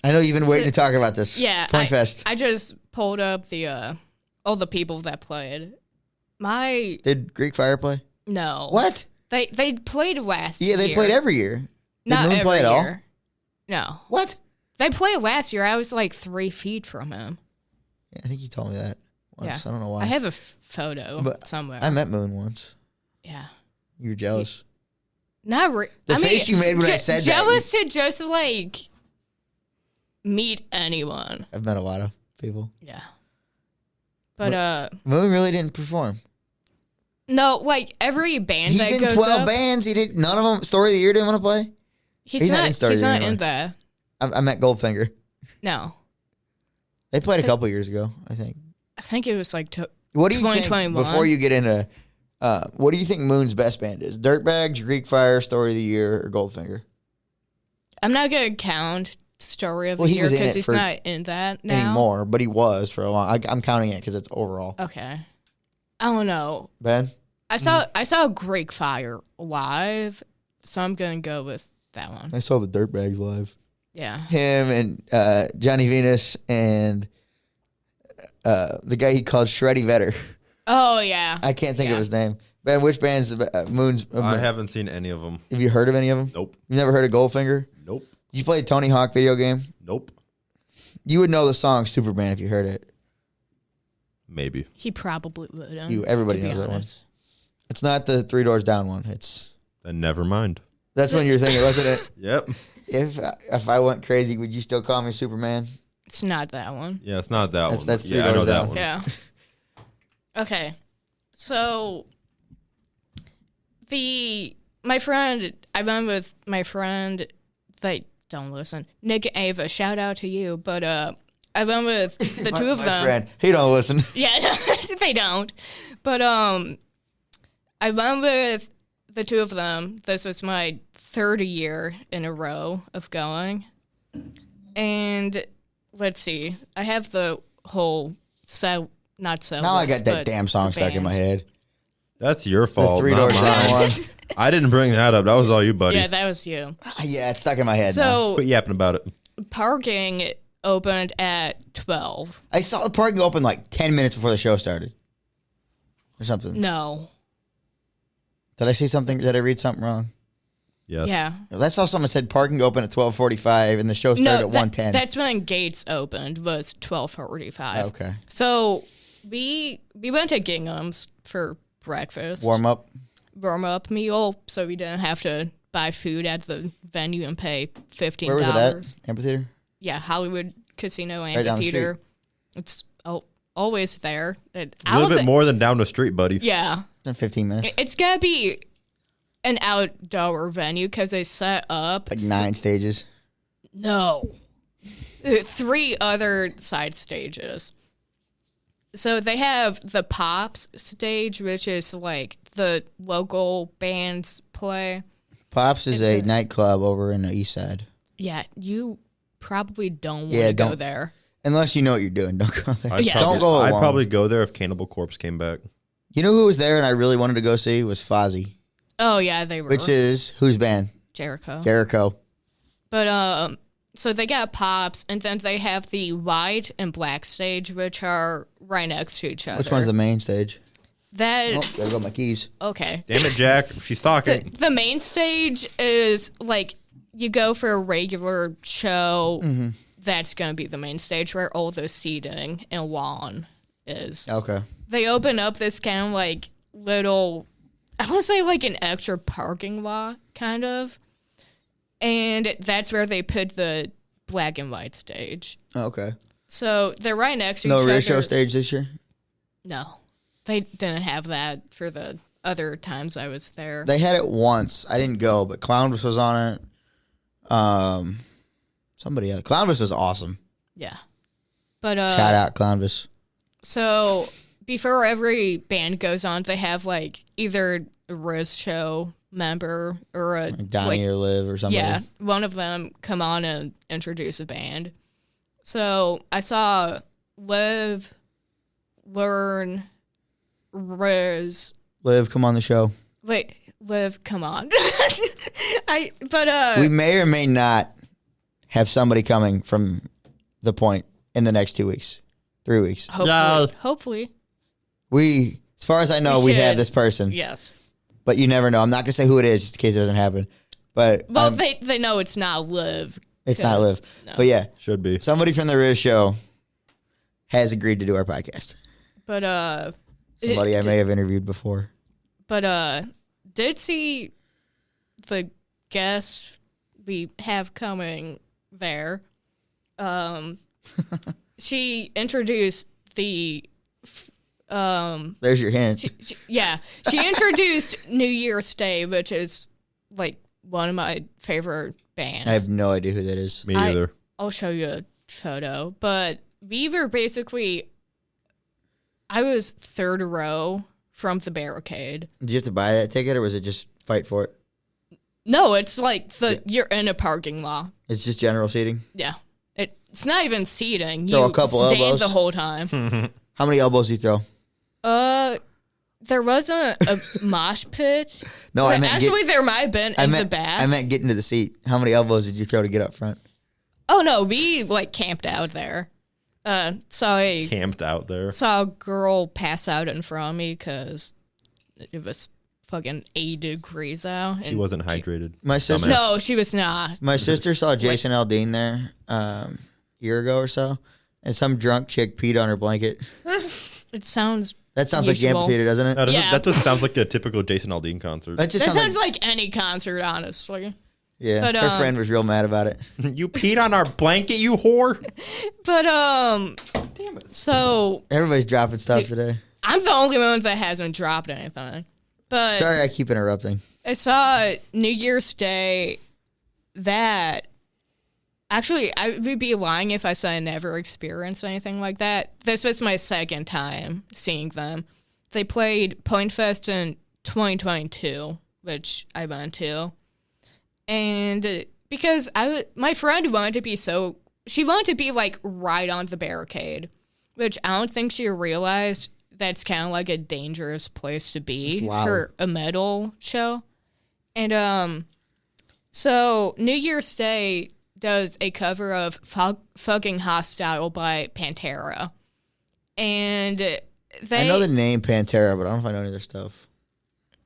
A: I know you've been waiting to talk about this.
B: Yeah,
A: PointFest.
B: I just pulled up the all the people that played.
A: Did Greek Fire play?
B: No.
A: What?
B: They played last year.
A: Yeah, they played every year. Did
B: Not
A: Moon
B: every
A: play at all?
B: year. No.
A: What?
B: They played last year. I was like 3 feet from him.
A: Yeah, I think you told me that once.
B: Yeah.
A: I don't know why.
B: I have a photo somewhere.
A: I met Moon once.
B: Yeah.
A: You were jealous.
B: Not really.
A: The face you made when I said
B: jealous to just like meet anyone.
A: I've met a lot of people.
B: Yeah. But
A: Moon really didn't perform.
B: No, like every band
A: He's
B: that
A: in
B: goes
A: 12
B: up,
A: bands. He did none of them. Story of the Year didn't want to play.
B: He's not
A: anymore.
B: in there.
A: I met Goldfinger.
B: No.
A: They played a couple years ago, I think.
B: I think it was like
A: what do you
B: 2021.
A: think, before you get into, what do you think Moon's best band is? Dirtbags, Greek Fire, Story of the Year, or Goldfinger?
B: I'm not going to count Story of the Year because he's not in that now.
A: Anymore, but he was for a long. I'm counting it because it's overall.
B: Okay. I don't know.
A: Ben?
B: I saw Greek Fire live, so I'm going to go with that one.
A: I saw the Dirtbags live.
B: Yeah.
A: Him and Johnny Venus and the guy he called Shreddy Vetter.
B: Oh, yeah.
A: I can't think of his name. Ben, which band's Moon's?
C: I haven't seen any of them.
A: Have you heard of any of them?
C: Nope.
A: You've never heard of Goldfinger?
C: Nope.
A: You play a Tony Hawk video game?
C: Nope.
A: You would know the song Superman if you heard it.
C: Maybe.
B: He probably would.
A: Everybody knows that one. It's not the Three Doors Down one. It's
C: then never mind.
A: That's when you're thinking, wasn't it?
C: Yep.
A: If I went crazy, would you still call me Superman?
B: It's not that one.
C: Yeah, it's not that one.
A: That's three
C: I know
A: doors
C: that
A: down.
C: one.
B: Yeah. Okay. So I went with my friend. They don't listen. Nick and Ava, shout out to you. But I went with the two of
A: my
B: them.
A: friend, he don't listen.
B: Yeah, they don't. But I went with the two of them. This was my third year in a row of going. And let's see. I have the whole not set.
A: Now I
B: list,
A: got that
B: but
A: damn song
B: the
A: stuck in my
B: bands.
A: head.
C: That's your
A: The
C: fault,
A: three
C: not
A: doors down
C: mine.
A: one.
C: I didn't bring that up. That was all you, buddy.
B: Yeah, that was you.
A: Yeah, it's stuck in my head now.
B: So
C: Quit yapping about it.
B: parking opened at 12.
A: I saw the parking open like 10 minutes before the show started. Or something.
B: No.
A: Did I see something? Did I read something wrong?
C: Yes.
B: Yeah.
A: I saw someone said parking open at 12:45 and the show started at 1:10.
B: That's when gates opened, was 12:45.
A: Okay.
B: So we went to Gingham's for breakfast.
A: Warm up.
B: Warm-up meal, so we didn't have to buy food at the venue and pay $15.
A: Where was it at? Amphitheater?
B: Yeah, Hollywood Casino
A: Right down the
B: Amphitheater. It's always there.
C: A little bit more than down the street, buddy.
B: Yeah.
A: In 15 minutes.
B: It's got to be an outdoor venue because they set up.
A: Like 9 stages.
B: No. 3 other side stages. So they have the Pops stage, which is like the local bands play.
A: Pops is a nightclub over in the east side.
B: Yeah, you probably don't want
A: Yeah,
B: to go
A: don't-
B: there.
A: Unless you know what you're doing. Don't go there.
B: Yeah.
A: Don't go
C: I'd
A: alone.
C: probably go there if Cannibal Corpse came back.
A: You know who was there and I really wanted to go see was Fozzy,
B: Oh, yeah, they were.
A: which is whose band?
B: Jericho.
A: Jericho.
B: But so they got Pops, and then they have the white and black stage, which are right next to each other.
A: Which one's the main stage?
B: That
A: Oh, gotta go my keys.
B: okay.
C: Damn it, Jack. She's talking.
B: The main stage is like you go for a regular show.
A: Mm-hmm.
B: That's gonna be the main stage where all the seating and lawn is.
A: Okay.
B: They open up this kind of like little, I want to say like an extra parking lot, kind of. And that's where they put the black and white stage.
A: Okay.
B: So they're right next to
A: No
B: each other.
A: rear show stage this year?
B: No. They didn't have that for the other times I was there.
A: They had it once. I didn't go, but Clownvis was on it. Somebody else. Clownvis was awesome.
B: Yeah. But
A: Shout out Clownvis.
B: so before every band goes on, they have like either a Riz show member or a
A: Like Donnie
B: like,
A: or Liv or somebody.
B: yeah, one of them come on and introduce a band. So I saw Liv, Learn, Riz.
A: Liv, come on the show.
B: Wait, Liv, come on.
A: We may or may not have somebody coming from the Point in the next 2 weeks, 3 weeks.
B: hopefully.
A: We, as far as I know, we have
B: should.
A: this person,
B: Yes.
A: but you never know. I'm not gonna say who it is, just in case it doesn't happen. But
B: Well, they know it's not Liv.
A: it's not Liv.
B: No.
A: But yeah,
C: Should be.
A: somebody from the Riz show has agreed to do our podcast.
B: But
A: Somebody I may have interviewed before.
B: But did see the guest we have coming there. She introduced the
A: There's your hint.
B: she introduced New Year's Day, which is like one of my favorite bands.
A: I have no idea who that is.
C: Me either.
B: I'll show you a photo, but we were basically, I was third row from the barricade.
A: Did you have to buy that ticket, or was it just fight for it?
B: No, it's like you're in a parking lot.
A: It's just general seating.
B: Yeah. It's not even seating.
A: Throw
B: You
A: a couple
B: stand
A: elbows.
B: the whole time.
A: How many elbows do you throw?
B: There wasn't a mosh pit.
A: No, I meant
B: actually there might have been in the
A: I
B: back.
A: meant get into the seat. How many elbows did you throw to get up front?
B: Oh no, we like camped out there. Saw
C: Camped out there.
B: a girl pass out in front of me because it was fucking 80 degrees out.
C: She wasn't hydrated.
A: My sister.
C: Dumbass.
B: No, she was not.
A: My sister saw Jason Aldean there a year ago or so, and some drunk chick peed on her blanket.
B: It sounds
A: That sounds like the
B: usual.
A: amphitheater, doesn't it?
C: No,
B: Yeah.
C: that just sounds like a typical Jason Aldean concert.
A: That just
B: That
A: sounds
B: sounds like any concert, honestly.
A: yeah.
B: but,
A: Her friend was real mad about it.
C: You peed on our blanket, you whore.
B: But
C: Damn it.
B: so
A: Everybody's dropping stuff today.
B: I'm the only one that hasn't dropped anything. But
A: Sorry, I keep interrupting.
B: I saw New Year's Day that actually I would be lying if I said I never experienced anything like that. This was my second time seeing them. They played PointFest in 2022, which I went to. And because my friend wanted to be she wanted to be like right on the barricade, which I don't think she realized that's kind of like a dangerous place to be for a metal show. And so New Year's Day does a cover of Fucking Hostile by Pantera. And
A: I know the name Pantera, but I don't know if I know any of their stuff.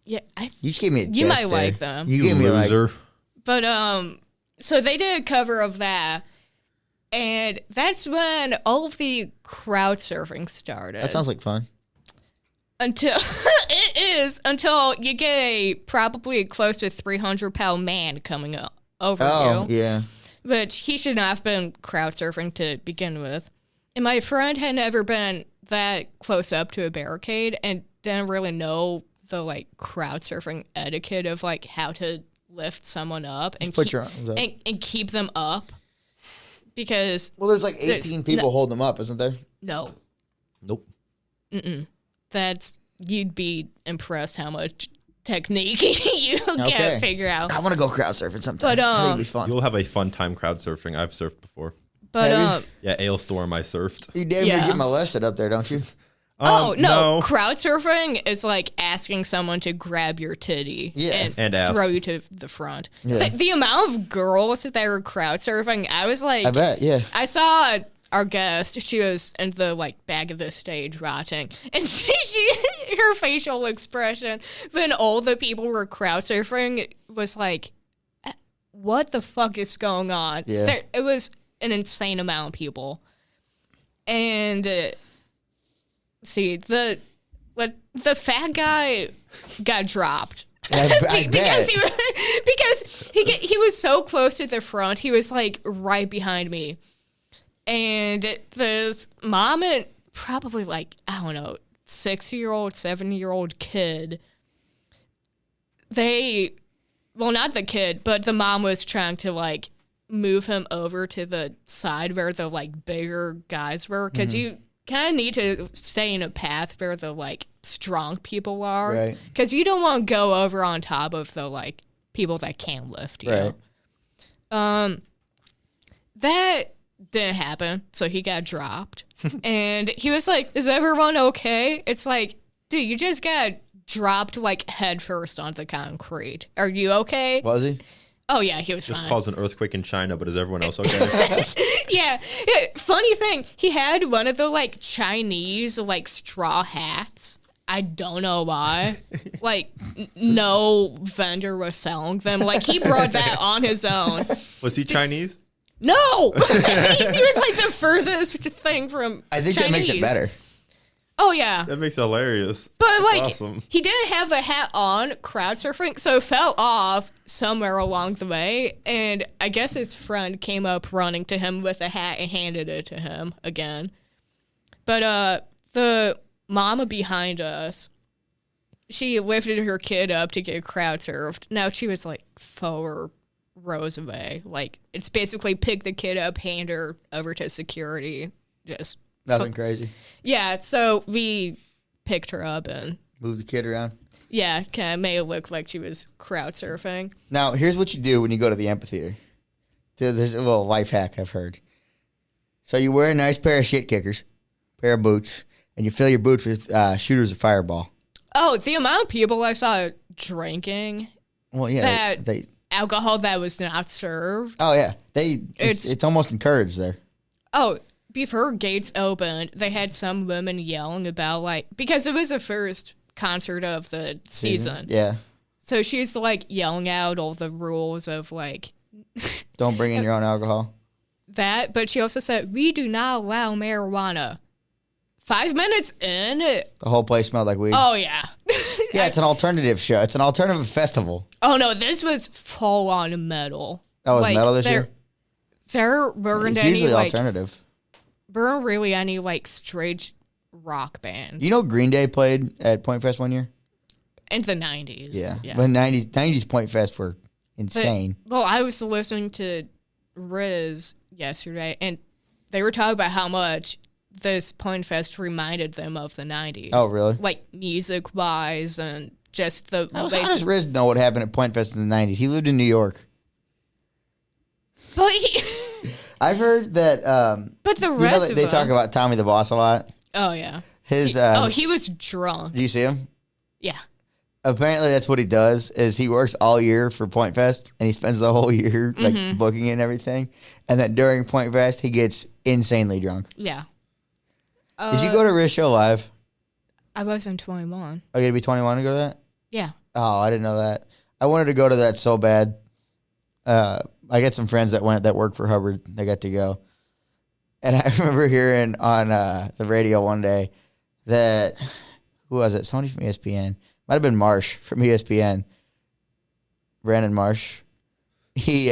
B: Yeah,
A: You just gave me a
B: you
A: guess
B: might
A: there.
B: like them.
A: You gave me
C: loser.
B: But so they did a cover of that, and that's when all of the crowd surfing started.
A: That sounds like fun.
B: Until until you get a probably close to 300-pound man coming over
A: Oh,
B: you.
A: yeah.
B: Which he should not have been crowd surfing to begin with. And my friend had never been that close up to a barricade and didn't really know the like crowd surfing etiquette of like how to lift someone up and
A: Put your arms up.
B: and keep them up. Because
A: Well, there's like 18 people holding them up, isn't there?
B: no.
C: Nope.
B: That's you'd be impressed how much technique you
A: Okay.
B: can't figure out.
A: I want to go crowd surfing sometime.
B: But,
A: I think it'd be fun.
C: You'll have a fun time crowd surfing. I've surfed before.
B: But
A: Have
C: Yeah, Ailstorm, I surfed.
A: You damn
B: Yeah.
A: near get molested up there, don't you?
B: oh no, crowd surfing is like asking someone to grab your titty
A: Yeah.
C: And ass.
B: throw you to the front.
A: Yeah.
B: The amount of girls that were crowd surfing, I was like,
A: I bet, yeah.
B: I saw our guest. She was in the like back of the stage watching, and she her facial expression when all the people were crowd surfing was like, "What the fuck is going on?"
A: Yeah.
B: It was an insane amount of people, and see the fat guy got dropped.
A: I bet.
B: because he was so close to the front, he was like right behind me. And this mom and probably like, I don't know, 6-year-old, 7-year-old kid, well, not the kid, but the mom was trying to like move him over to the side where the like bigger guys were. Because you kind of need to stay in a path where the like strong people are.
A: Right.
B: Because you don't want to go over on top of the like people that can't lift you.
A: Right.
B: That didn't happen, so he got dropped. And he was like, "Is everyone okay?" It's like, dude, you just got dropped like head first onto the concrete. Are you okay?
A: Was he?
B: Oh yeah, he was
C: Just
B: fine.
C: caused an earthquake in China, but is everyone else okay?
B: Yeah. Funny thing, he had one of the like Chinese like straw hats. I don't know why. Like, no vendor was selling them. Like, he brought that on his own.
C: Was he Chinese?
B: No! He was like the furthest thing from
A: I think that makes it
B: Chinese.
A: better.
B: Oh, yeah.
C: That makes it hilarious.
B: But,
C: That's
B: like,
C: awesome.
B: he didn't have the hat on crowd surfing, so it fell off somewhere along the way. And I guess his friend came up running to him with a hat and handed it to him again. But the mama behind us, she lifted her kid up to get crowd surfed. Now she was like 4 rows away. Like, it's basically pick the kid up, hand her over to security. Just
A: Nothing crazy.
B: yeah, so we picked her up and
A: Move the kid around.
B: yeah, kind of made it look like she was crowd surfing.
A: Now, here's what you do when you go to the amphitheater. There's a little life hack I've heard. So you wear a nice pair of shit kickers, pair of boots, and you fill your boots with shooters of Fireball.
B: Oh, the amount of people I saw drinking
A: Well, yeah.
B: that
A: They
B: alcohol that was not served.
A: oh, yeah. It's almost encouraged there.
B: Oh, before gates opened, they had some women yelling about, like, because it was the first concert of the season.
A: Yeah.
B: So she's, like, yelling out all the rules of, like,
A: Don't bring in your own alcohol.
B: that. But she also said, we do not allow marijuana. 5 minutes in,
A: The whole place smelled like weed.
B: oh yeah.
A: Yeah, it's an alternative show. It's an alternative festival.
B: Oh no, this was full on metal.
A: Oh, it was metal this year?
B: There weren't
A: It's
B: any
A: usually
B: like
A: alternative.
B: weren't really any like straight rock bands.
A: You know Green Day played at PointFest one year?
B: In the 90s.
A: Yeah. But 90s PointFest were insane.
B: Well, I was listening to Riz yesterday, and they were talking about how much this PointFest reminded them of the 90s.
A: Oh, really?
B: Like, music-wise, and just the...
A: How does Riz know what happened at PointFest in the 90s? He lived in New York.
B: But he...
A: I've heard that...
B: but the rest of
A: they
B: them...
A: talk about Tommy the Boss a lot.
B: Oh, yeah.
A: His...
B: he was drunk.
A: Do you see him?
B: Yeah.
A: Apparently, that's what he does. Is he works all year for PointFest, and he spends the whole year like booking it and everything. And then during PointFest, he gets insanely drunk.
B: Yeah.
A: Did you go to Riz show live?
B: I wasn't 21.
A: Are you gonna be 21 to go to that?
B: Yeah.
A: Oh, I didn't know that. I wanted to go to that so bad. I got some friends that went that work for Hubbard. They got to go, and I remember hearing on the radio one day that who was it? Somebody from ESPN. Might have been Marsh from ESPN. Brandon Marsh. He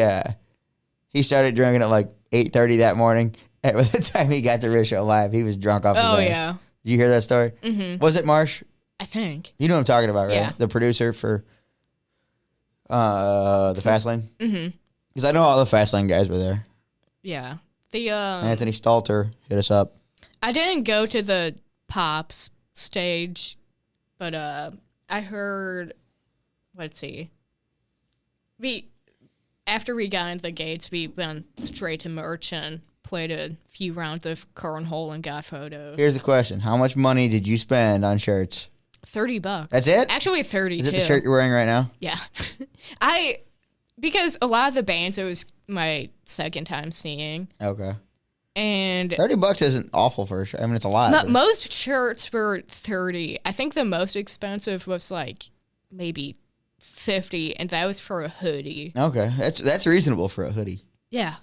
A: started drinking at like 8:30 that morning. And by the time he got to Riz Show Live, he was drunk off his ass.
B: Oh, yeah.
A: Did you hear that story?
B: Mm-hmm.
A: Was it Marsh?
B: I think.
A: You know what I'm talking about, right?
B: Yeah.
A: The producer for the Fast Lane?
B: Mm-hmm.
A: Because I know all the Fast Lane guys were there.
B: Yeah. The
A: Anthony Stalter hit us up.
B: I didn't go to the Pops stage, but I heard, let's see. After we got into the gates, we went straight to merch and played a few rounds of cornhole and got photos.
A: Here's the question. How much money did you spend on shirts?
B: $30.
A: That's it?
B: Actually, 32.
A: Is it the shirt you're wearing right now?
B: Yeah. Because a lot of the bands, it was my second time seeing.
A: Okay.
B: And
A: $30 isn't awful for a shirt. I mean, it's a lot. but-
B: most shirts were 30. I think the most expensive was like maybe 50, and that was for a hoodie.
A: Okay. That's reasonable for a hoodie.
B: Yeah.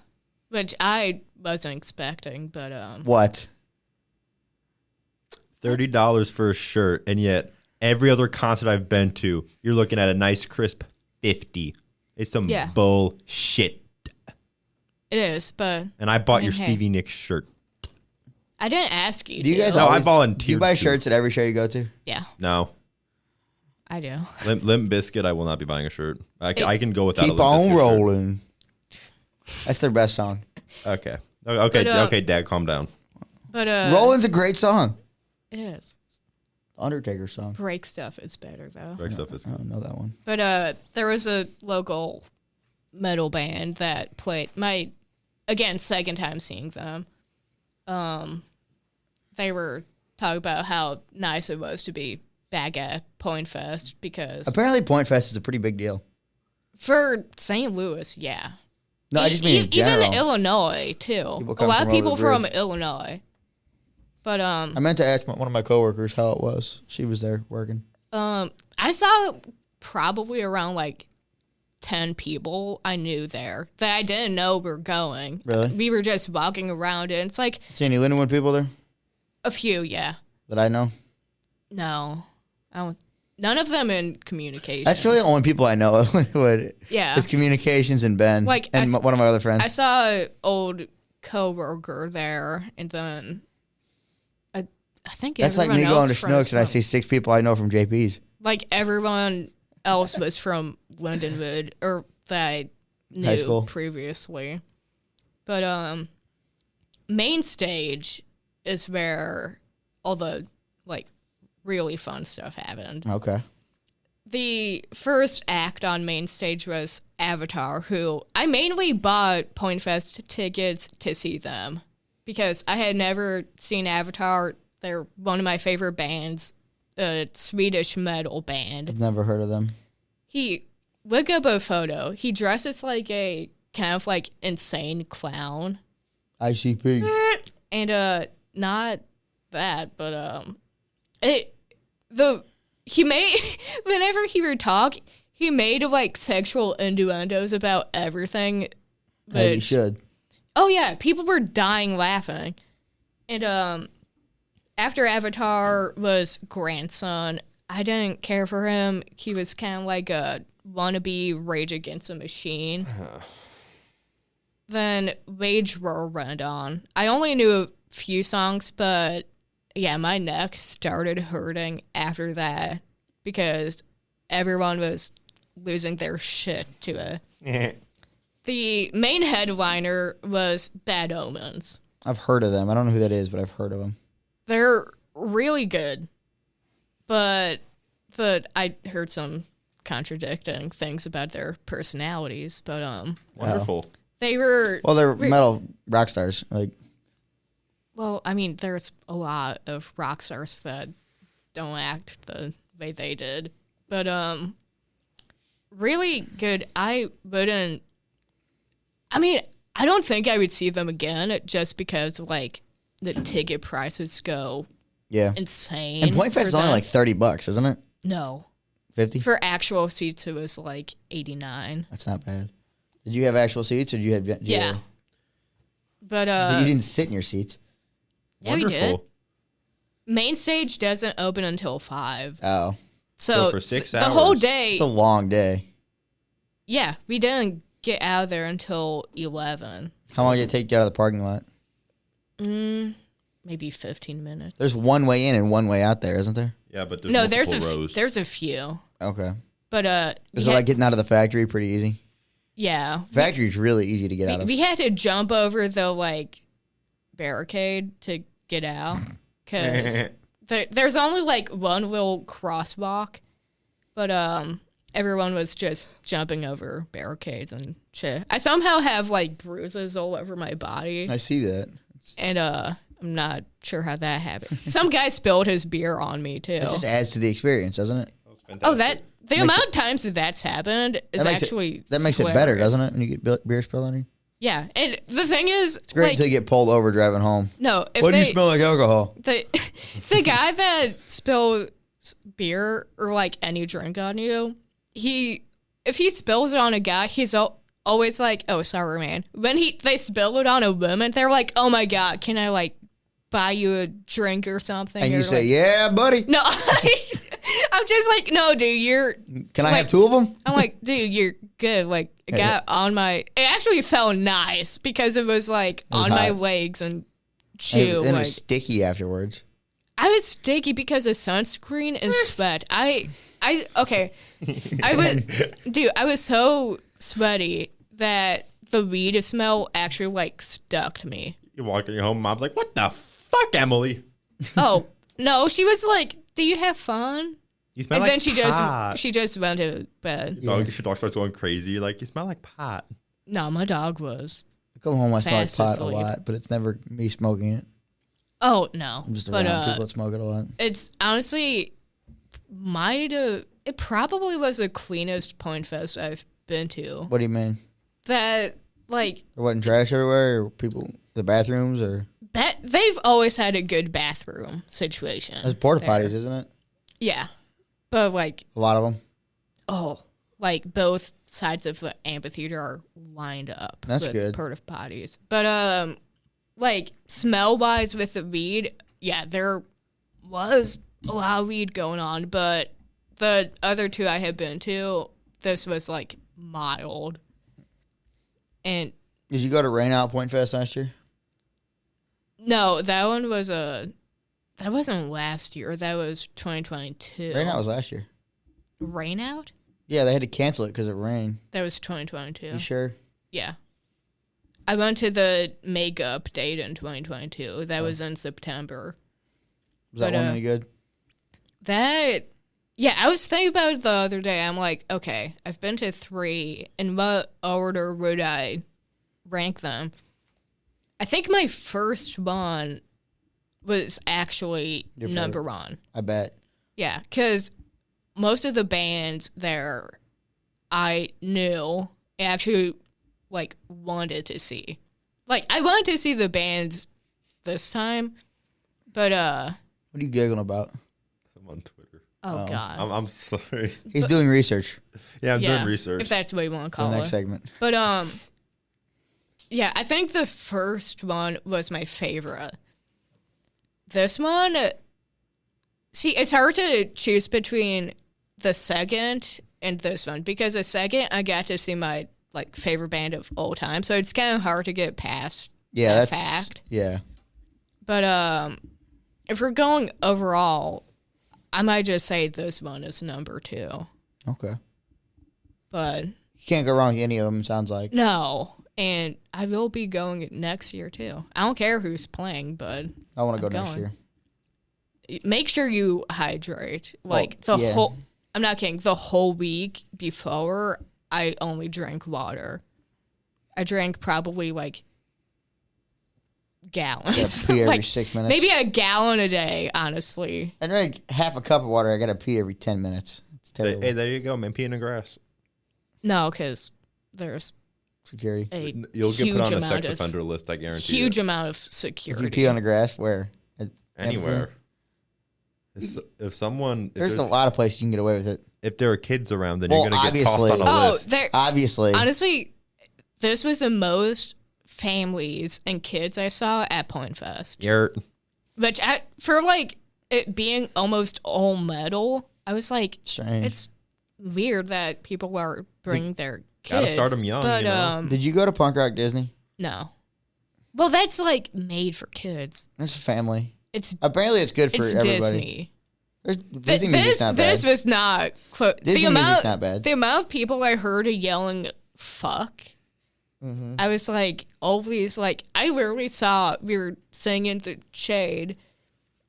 B: Which I wasn't expecting, but
A: What?
C: $30 for a shirt, and yet every other concert I've been to, you're looking at a nice crisp 50. It's some bullshit.
B: It is, but
C: And I bought your
B: hey.
C: Stevie Nicks shirt.
B: I didn't ask you.
A: Do you
B: to.
A: guys
C: No, I
A: always,
C: volunteered
A: Do you buy
C: to.
A: shirts at every show you go to?
B: Yeah,
C: No.
B: I do.
C: Limp Bizkit, I will not be buying a shirt. I can go without a
A: Keep
C: Limp
A: on
C: Bizkit shirt.
A: rolling. That's their best song.
C: Okay. Okay,
B: But,
C: okay, Dad, calm down.
B: But
A: Rolling's a great song.
B: it is.
A: Undertaker song.
B: Break stuff is better though.
C: Break stuff is
A: I don't know that one.
B: But there was a local metal band that played my second time seeing them. They were talking about how nice it was to be back at PointFest because
A: Apparently, PointFest is a pretty big deal.
B: for St. Louis, yeah.
A: No, I just mean in general.
B: Even Illinois too.
A: People
B: A
A: come
B: lot
A: from
B: of people
A: over the
B: from
A: bridge.
B: Illinois. But
A: I meant to ask one of my coworkers how it was. She was there working.
B: I saw probably around like 10 people I knew there that I didn't know were going.
A: Really?
B: We were just walking around and it's like
A: See any Lindenwood people there
B: a few, yeah.
A: that I know?
B: No. I don't, none of them in communications.
A: That's really the only people I know of Lindenwood.
B: Yeah.
A: It's communications and Ben.
B: Like,
A: and one of my other friends.
B: I saw an old coworker there and then I think
A: That's like
B: everyone
A: me going
B: else
A: to
B: from
A: Schnucks and I
B: from-
A: see 6 people I know from JP's.
B: Like everyone else was from Lindenwood or that I
A: High
B: knew
A: school.
B: previously. But main stage is where all the like really fun stuff happened.
A: Okay.
B: The first act on main stage was Avatar, who I mainly bought PointFest tickets to see them because I had never seen Avatar. They're one of my favorite bands, a Swedish metal band.
A: I've never heard of them.
B: Look up a photo. He dresses like a kind of like insane clown.
A: ICP.
B: And not that, but he made whenever he would talk, he made like sexual innuendos about everything.
A: As you
B: which-
A: should.
B: Oh yeah, people were dying laughing. And after Avatar was Grandson. I didn't care for him. He was kind of like a wannabe Rage Against the Machine. Then Wage War went on. I only knew a few songs, but yeah, my neck started hurting after that because everyone was losing their shit to it. The main headliner was Bad Omens.
A: I've heard of them. I don't know who that is, but I've heard of them.
B: They're really good, but I heard some contradicting things about their personalities. But
C: Wonderful.
B: They're
A: metal rock stars. Like,
B: well, I mean, there's a lot of rock stars that don't act the way they did, but really good. I don't think I would see them again just because like the ticket prices go insane.
A: And PointFest is only like $30, isn't it?
B: No.
A: 50?
B: For actual seats, it was like $89.
A: That's not bad. Did you have actual seats or did you have...
B: Yeah. But
A: you didn't sit in your seats.
B: Yeah, we did. Main stage doesn't open until 5.
A: Oh.
B: So
C: for 6 hours.
B: The whole day...
A: It's a long day.
B: Yeah, we didn't get out of there until 11.
A: How long did it take to get out of the parking lot?
B: Maybe 15 minutes.
A: There's one way in and one way out there, isn't there?
C: Yeah, but there's rows.
B: There's a few.
A: Okay.
B: But
A: is it like getting out of the factory pretty easy?
B: Yeah.
A: Factory's really easy to get out of.
B: We had to jump over the like barricade to get out because there's only like one little crosswalk, but everyone was just jumping over barricades and shit. I somehow have like bruises all over my body.
A: I see that.
B: And I'm not sure how that happened. Some guy spilled his beer on me too.
A: It just adds to the experience, doesn't it?
B: The amount of times that's happened is actually
A: that makes
B: hilarious.
A: it better, doesn't it? When you get beer spilled on you.
B: Yeah, and the thing is,
A: it's great until you get pulled over driving home.
B: No,
A: why do you smell like alcohol?
B: The guy that spills beer or like any drink on you, if he spills it on a guy, he's always like, "Oh, sorry, man." When they spill it on a woman, they're like, "Oh my god, can I like buy you a drink or something?"
A: And
B: or
A: you say, "Yeah, buddy."
B: No, I'm just like, "No, dude,
A: Can I have 2 of them?"
B: I'm like, "Dude, you're good." Like, it got on my. It actually felt nice because it was like on my legs and chew.
A: And it was sticky afterwards.
B: I was sticky because of sunscreen and sweat. I was so sweaty that the weed smell actually like stuck to me.
C: You're walking home, mom's like, "What the fuck, Emily?"
B: Oh no, she was like, "Do you have fun?"
C: You smell
B: and
C: like
B: then
C: pot.
B: she just went to bed.
C: Your dog starts going crazy. You're like, "You smell like pot."
B: No, my dog was.
A: I come home, I smell like pot
B: asleep.
A: a lot, but it's never me smoking it.
B: Oh no,
A: I'm just around people that smoke it a lot.
B: It's honestly it probably was the cleanest PointFest I've been to.
A: What do you mean?
B: That like
A: there wasn't trash everywhere, or the bathrooms, or
B: they've always had a good bathroom situation.
A: There's porta potties, isn't it?
B: Yeah, but like
A: a lot of them.
B: Oh, like both sides of the amphitheater are lined up.
A: That's
B: with
A: good.
B: Porta potties, but like smell wise with the weed, yeah, there was a lot of weed going on, but the other 2 I had been to, this was like mild. And
A: did you go to Rain Out PointFest last year?
B: No, that one was that wasn't last year. That was 2022.
A: Rain Out was last year.
B: Rain Out?
A: Yeah, they had to cancel it because it rained.
B: That was 2022.
A: You sure?
B: Yeah. I went to the makeup date in 2022. That was in September.
A: Was that one any good?
B: Yeah, I was thinking about it the other day. I'm like, okay, I've been to 3. In what order would I rank them? I think my first one was actually number 1.
A: I bet.
B: Yeah, because most of the bands there I knew actually like wanted to see. Like, I wanted to see the bands this time, but
A: what are you giggling about?
C: I'm on Twitter.
B: Oh God.
C: I'm sorry.
A: He's doing research.
C: Yeah, I'm doing research.
B: If that's what you want to call
A: the
B: it.
A: next segment.
B: But yeah, I think the first one was my favorite. this one, see, it's hard to choose between the second and this one because the second I got to see my like favorite band of all time, so it's kind of hard to get past that fact.
A: Yeah.
B: But if we're going overall, I might just say this one is number 2.
A: Okay.
B: But
A: you can't go wrong with any of them. Sounds like
B: no, and I will be going next year too. I don't care who's playing, but
A: I want to go next year.
B: Make sure you hydrate. Like whole. I'm not kidding. The whole week before, I only drank water. I drank probably like gallons.
A: Pee every
B: like
A: 6 minutes.
B: Maybe a gallon a day, honestly.
A: I drink half a cup of water. I got to pee every 10 minutes. It's terrible.
C: Hey, there you go, man. Pee in the grass.
B: No, because there's
A: security.
C: You'll get put on a sex offender list, I guarantee you.
B: Huge amount of security.
A: If you pee on the grass, where?
C: Anywhere. There's a
A: lot of places you can get away with it.
C: If there are kids around, then you're going to get tossed on a list.
A: Obviously.
B: Honestly, this was the most families and kids I saw at PointFest. Which, for like it being almost all metal, I was like,
A: strange.
B: It's weird that people are bringing their kids.
C: Gotta start them young,
B: but,
C: you know?
A: Did you go to Punk Rock Disney?
B: No. Well, that's like made for kids.
A: It's a family.
B: Apparently
A: it's good for everybody.
B: Disney music's not bad. This was not
A: Disney music's not bad.
B: The amount of people I heard yelling "fuck," I was like, always like, I literally saw we were singing the shade,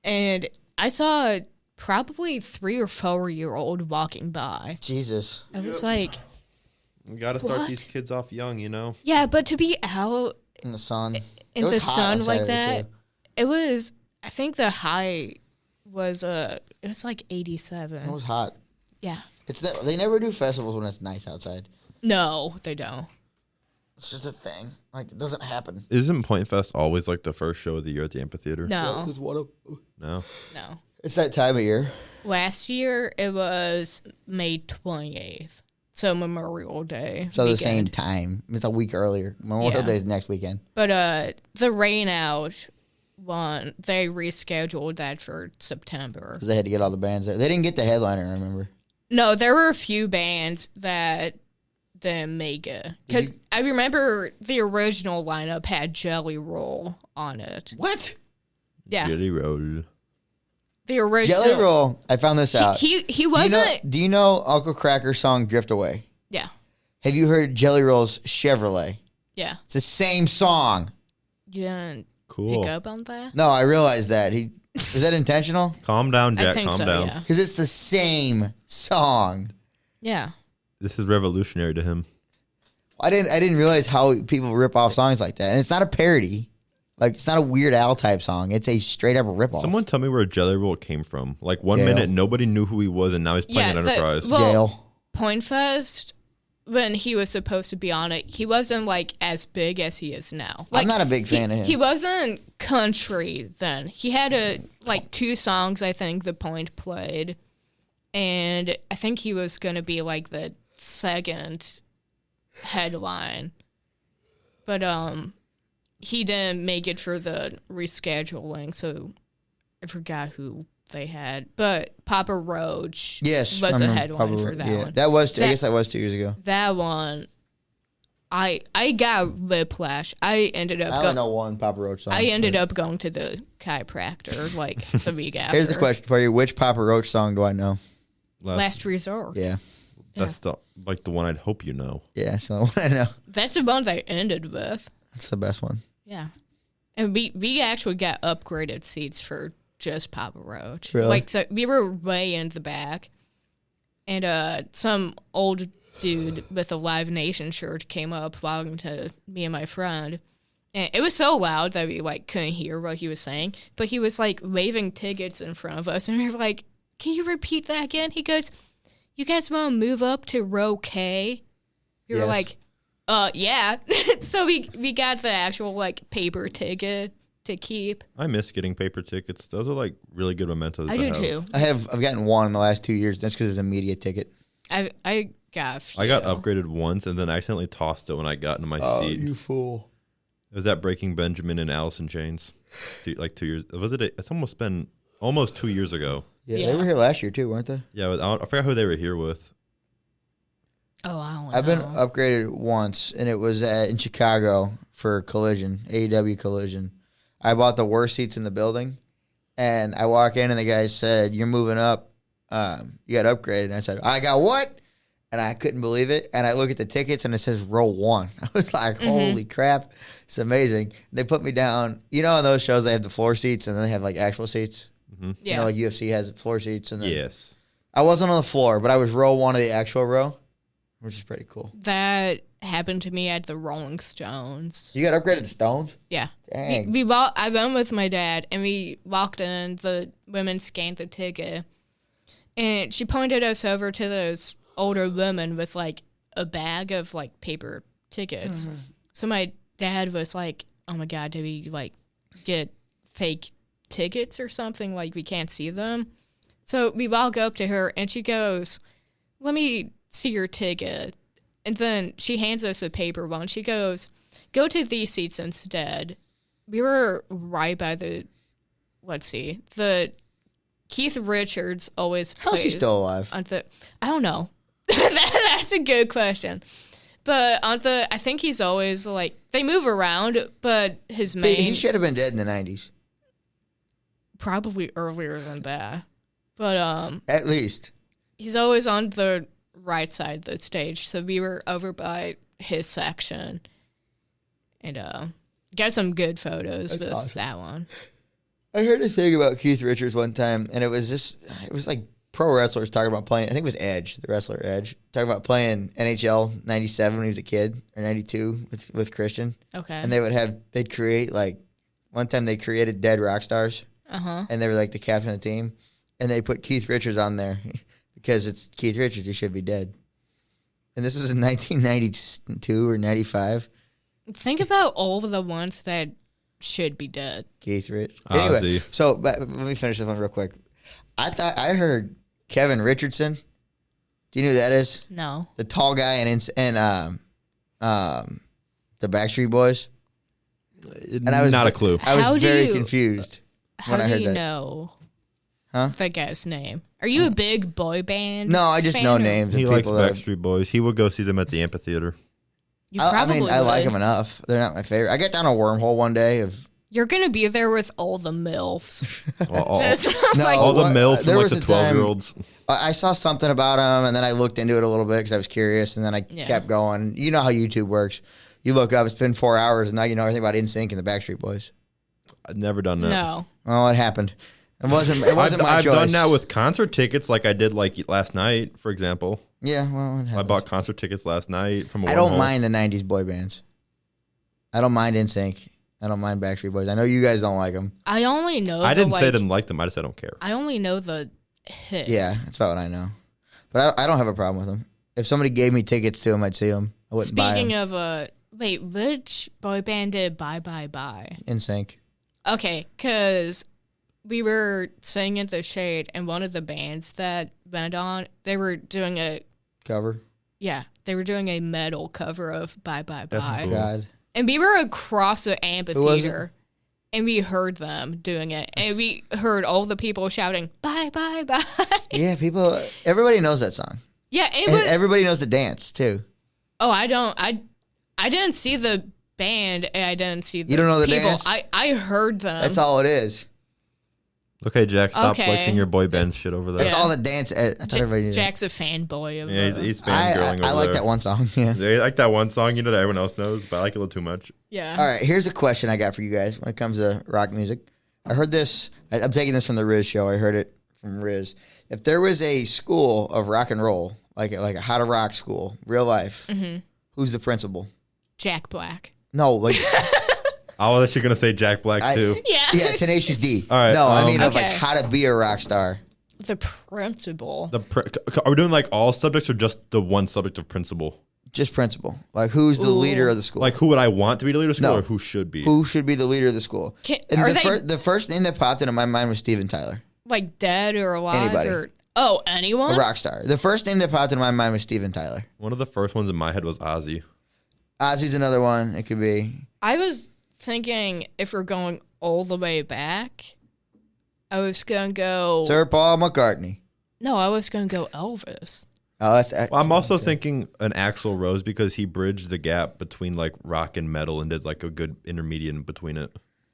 B: and I saw probably 3 or 4-year-old walking by.
A: Jesus,
B: I was like,
C: you got to start these kids off young, you know.
B: Yeah, but to be out
A: in the sun,
B: like that, it was. I think the high was it was like 87.
A: It was hot.
B: Yeah.
A: They never do festivals when it's nice outside.
B: No, they don't.
A: It's just a thing. Like, it doesn't happen.
C: Isn't PointFest always like the first show of the year at the amphitheater?
B: No.
C: No.
A: It's that time of year.
B: Last year it was May 28th. So Memorial Day.
A: So weekend. The same time. It's a week earlier. Memorial Day is next weekend.
B: But the Rain Out one, they rescheduled that for September.
A: Because they had to get all the bands there. They didn't get the headliner, I remember.
B: No, there were a few bands that didn't make it. Because I remember the original lineup had Jelly Roll on it.
A: What?
B: Yeah.
C: Jelly Roll.
B: The original.
A: Jelly Roll. I found this out.
B: He wasn't.
A: Do you know Uncle Cracker's song Drift Away?
B: Yeah.
A: Have you heard Jelly Roll's Chevrolet?
B: Yeah.
A: It's the same song.
B: You didn't
C: pick
B: up on that?
A: No, I realized that. Was that intentional?
C: Calm down, Jack.
B: I think
C: Calm down.
A: Because it's the same song.
B: Yeah.
C: This is revolutionary to him.
A: I didn't realize how people rip off songs like that. And it's not a parody. Like, it's not a Weird Al type song. It's a straight up rip off.
C: Someone tell me where Jelly Roll came from. Like, one minute, nobody knew who he was, and now he's playing at Enterprise.
A: Jail.
B: PointFest, when he was supposed to be on it, he wasn't, like, as big as he is now. Like,
A: I'm not a big fan of him.
B: He wasn't country then. He had, 2 songs, I think, the Point played. And I think he was going to be, like, the second headline. But, he didn't make it for the rescheduling, so I forgot who they had. But Papa Roach was a headline for that one.
A: That was, I guess that was 2 years ago.
B: That one, I got whiplash. I ended up
A: I don't know one Papa Roach song.
B: I ended up going to the chiropractor the week after.
A: Here's the question for you. Which Papa Roach song do I know?
B: Last Resort.
A: Yeah.
C: That's the one I'd hope you know.
A: Yeah, so I know.
B: That's the one they ended with.
A: That's the best one.
B: Yeah. And we actually got upgraded seats for just Papa Roach.
A: Really?
B: So we were way in the back. And some old dude with a Live Nation shirt came up walking to me and my friend. And it was so loud that we couldn't hear what he was saying. But he was waving tickets in front of us. And we were like, can you repeat that again? He goes, you guys want to move up to row K? We were like, yeah. So we got the actual paper ticket to keep.
C: I miss getting paper tickets. Those are really good mementos.
B: I do too.
A: I've gotten one in the last 2 years. That's because it's a media ticket.
B: I got a few.
C: I got upgraded once and then accidentally tossed it when I got into my seat.
A: You fool.
C: It was at Breaking Benjamin and Alice in Chains, like 2 years. Was it? It's almost been almost 2 years ago.
A: Yeah, they were here last year too, weren't they?
C: Yeah, I forgot who they were here with.
B: Oh, I don't know.
A: I've been upgraded once, and it was in Chicago for Collision, AEW Collision. I bought the worst seats in the building, and I walk in, and the guy said, "You're moving up. You got upgraded." And I said, "I got what?" And I couldn't believe it. And I look at the tickets, and it says row 1. I was like, holy crap. It's amazing. They put me down. You know, on those shows, they have the floor seats, and then they have, like, actual seats.
C: Mm-hmm.
B: Yeah.
A: You know, like UFC has floor seats. And then
C: Yes.
A: I wasn't on the floor, but I was row 1 of the actual row, which is pretty cool.
B: That happened to me at the Rolling Stones.
A: You got upgraded to Stones?
B: Yeah.
A: Dang.
B: I went with my dad, and we walked in. The women scanned the ticket, and she pointed us over to those older women with, like, a bag of, like, paper tickets. Mm-hmm. So my dad was like, oh, my God, did we, like, get fake tickets or something? Like, we can't see them? So we walk up to her, and she goes, let me see your ticket. And then she hands us a paper one. She goes, go to these seats instead. We were right by the Keith Richards always plays.
A: How's he still alive?
B: I don't know. That's a good question. But I think he's always, like, they move around, but his main...
A: He should have been dead in the 90s.
B: Probably earlier than that. But,
A: at least.
B: He's always on the right side of the stage, so we were over by his section. And, got some good photos with awesome. That one.
A: I heard a thing about Keith Richards one time, and it was like pro wrestlers talking about playing. I think it was Edge, the wrestler Edge, talking about playing NHL '97 when he was a kid, or '92 with Christian.
B: Okay.
A: And they'd create, like, one time they created dead rock stars.
B: Uh-huh.
A: And they were like the captain of the team, and they put Keith Richards on there because it's Keith Richards. He should be dead. And this was in 1992 or 95.
B: Think about all of the ones that should be dead.
A: Keith Richards. Anyway, so let me finish this one real quick. I heard Kevin Richardson. Do you know who that is?
B: No.
A: The tall guy and the Backstreet Boys.
C: And I was not a clue.
A: I was very confused when I heard that.
B: How do you know that guy's name? Are you a big boy band?
A: No, I just know names.
C: He likes Backstreet Boys. He would go see them at the amphitheater.
A: I like them enough. They're not my favorite. I got down a wormhole one day of...
B: You're going to be there with all the MILFs.
C: all the MILFs and like the 12-year-olds.
A: I saw something about them, and then I looked into it a little bit because I was curious, and then I kept going. You know how YouTube works. You look up, it's been 4 hours, and now you know everything about NSYNC and the Backstreet Boys.
C: I've never done that.
B: No.
A: Oh, it happened. It wasn't my choice.
C: I've done that with concert tickets like I did like last night, for example.
A: Yeah, well,
C: I bought concert tickets last night from a
A: I don't mind the 90s boy bands. I don't mind NSYNC. I don't mind Backstreet Boys. I know you guys don't like them.
B: I only know
C: I didn't say I didn't like them. I just said I don't care.
B: I only know the hits.
A: Yeah, that's about what I know. But I don't have a problem with them. If somebody gave me tickets to them, I'd see them. I wouldn't buy them.
B: Speaking of, wait, which boy band did Bye Bye Bye?
A: NSYNC.
B: Okay, because we were singing at the Shade, and one of the bands that went on, they were doing a...
A: Cover?
B: Yeah, they were doing a metal cover of Bye Bye Bye.
A: Oh, God.
B: And we were across the amphitheater, and we heard them doing it. And we heard all the people shouting, bye, bye, bye.
A: Yeah, everybody knows that song.
B: Yeah,
A: everybody knows the dance, too.
B: Oh, I didn't see the band, and I didn't see the people.
A: You don't know the dance?
B: I heard them.
A: That's all it is.
C: Okay, Jack, stop flexing your boy band shit over there.
A: That's all the dance. I thought everybody knew
B: Jack's a fanboy of
C: he's fangirling over there.
A: I like that one song, yeah.
C: They like that one song, that everyone else knows, but I like it a little too much.
B: Yeah.
A: All right, here's a question I got for you guys when it comes to rock music. I heard this. I'm taking this from the Riz show. I heard it from Riz. If there was a school of rock and roll, like a how to rock school, real life, who's the principal?
B: Jack Black.
A: No, like...
C: I was actually going to say Jack Black, too.
A: Yeah, Tenacious D.
C: All right.
A: No, I mean of like how to be a rock star.
B: The principal.
C: Are we doing like all subjects or just the one subject of principal?
A: Just principal. Like who's the leader of the school?
C: Like who would I want to be the leader of the school or who should be?
A: Who should be the leader of the school? The first name that popped into my mind was Steven Tyler.
B: Like dead or alive?
A: Anybody.
B: Anyone?
A: A rock star. The first name that popped into my mind was Steven Tyler.
C: One of the first ones in my head was Ozzy.
A: Ozzy's another one. It could be.
B: thinking if we're going all the way back, I was going to go...
A: Sir Paul McCartney.
B: No, I was going to go Elvis.
A: Oh, that's
C: Well, I'm also thinking an Axl Rose because he bridged the gap between like rock and metal and did like a good intermediate in between it.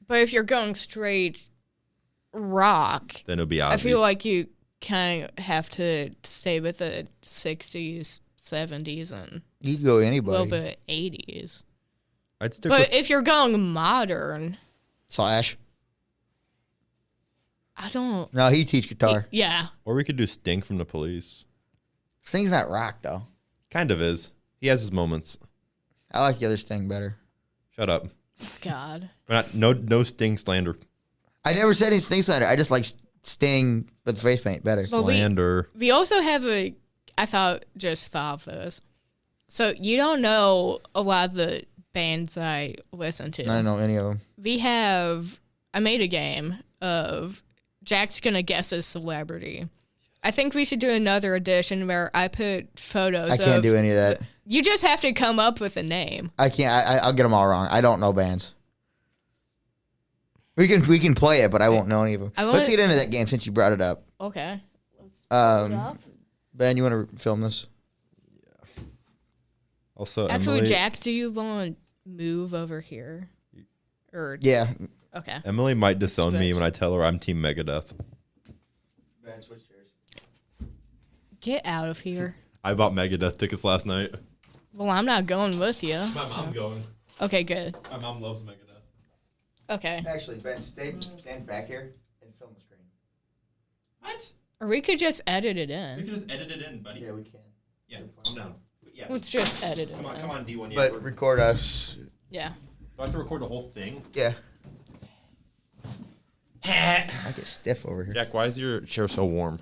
B: But if you're going straight rock,
C: Then it would be Ozzy.
B: I feel like you kind of have to stay with the 60s, 70s, and
A: You can go
B: a
A: anybody.
B: little bit 80s.
C: I'd stick
B: But
C: with
B: if you're going modern,
A: Slash.
B: I don't...
A: No, he teach guitar.
B: Yeah.
C: or we could do Sting from the Police.
A: Sting's not rock, though.
C: Kind of is. He has his moments.
A: I like the other Sting better.
C: Shut up.
B: God.
C: No Sting slander.
A: I never said any Sting slander. I just like Sting with face paint better.
B: Well,
C: Slander.
B: we also have a... I just thought of this. So you don't know a lot of the bands I listen to.
A: I don't know any of them.
B: I made a game of Jack's gonna guess a celebrity. I think we should do another edition where I put photos.
A: I can't do any of that.
B: You just have to come up with a name.
A: I can't. I'll get them all wrong. I don't know bands. We can play it, but I won't know any of them. Let's get into that game since you brought it up.
B: Okay.
A: Ben, you want to film this?
C: Also,
B: Actually,
C: Emily,
B: Jack, do you want to move over here? Or
A: Yeah.
B: okay.
C: Emily might disown me
B: Switch.
C: when I tell her I'm Team Megadeth.
A: Ben, switch chairs.
B: Get out of here.
C: I bought Megadeth tickets last night.
B: Well, I'm not going with you.
C: My mom's going.
B: Okay, good.
C: My mom loves Megadeth.
B: Okay.
A: Actually, Ben, stand back here and film the screen.
C: What?
B: Or we could just edit it
C: We
B: in.
C: can just edit it in, buddy.
A: Yeah, we can.
C: Yeah, I'm down. Yeah.
B: Let's just edit it
C: Come on,
B: in.
C: come on, D1. Yeah,
A: But record us.
B: Yeah.
C: do I have to record the whole thing?
A: Yeah. I get stiff over here.
C: Jack, why is your chair so warm?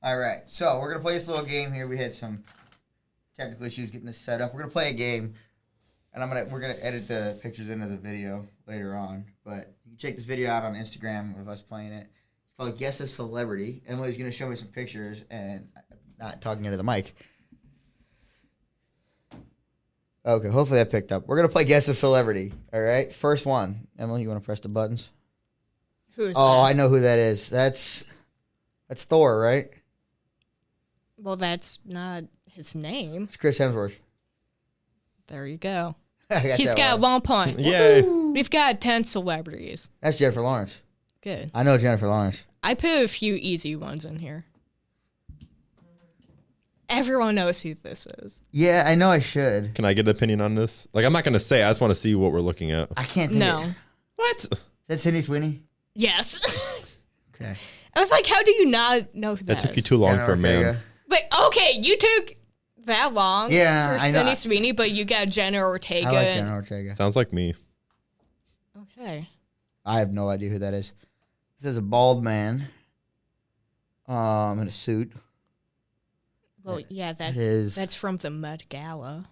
A: All right, so we're gonna play this little game here. We had some technical issues getting this set up. We're gonna play a game, and we're gonna edit the pictures into the video later on. But you can check this video out on Instagram of us playing it. It's called Guess a Celebrity. Emily's gonna show me some pictures and not talking into the mic. Okay, hopefully that picked up. We're gonna play Guess a Celebrity. All right, first one. Emily, you wanna press the buttons?
B: Who's
A: Oh,
B: that?
A: I know who that is. That's Thor, right?
B: Well, that's not his name.
A: It's Chris Hemsworth.
B: There you go.
A: I
B: He's
A: that
B: got
A: one.
B: 1 point.
C: Yay.
B: We've got 10 celebrities.
A: That's Jennifer Lawrence.
B: Good.
A: I know Jennifer Lawrence.
B: I put a few easy ones in here. Everyone knows who this is.
A: Yeah, I know I should.
C: Can I get an opinion on this? Like, I'm not going to say. I just want to see what we're looking at.
A: I can't think
B: No.
A: of-
C: What?
A: Is that Sydney Sweeney?
B: Yes.
A: Okay.
B: I was like, how do you not know who
C: That
B: that
C: took you
B: is?
C: too long
A: Jenna
C: for a man.
A: Ortega.
B: But okay, you took that long
A: Yeah,
B: for
A: I know.
B: Sydney Sweeney, but you got Jenna Ortega.
A: I like Jenna Ortega.
C: Sounds like me.
B: Okay.
A: I have no idea who that is. This is a bald man. In a suit.
B: Well, yeah,
A: It is.
B: that's from the Met Gala.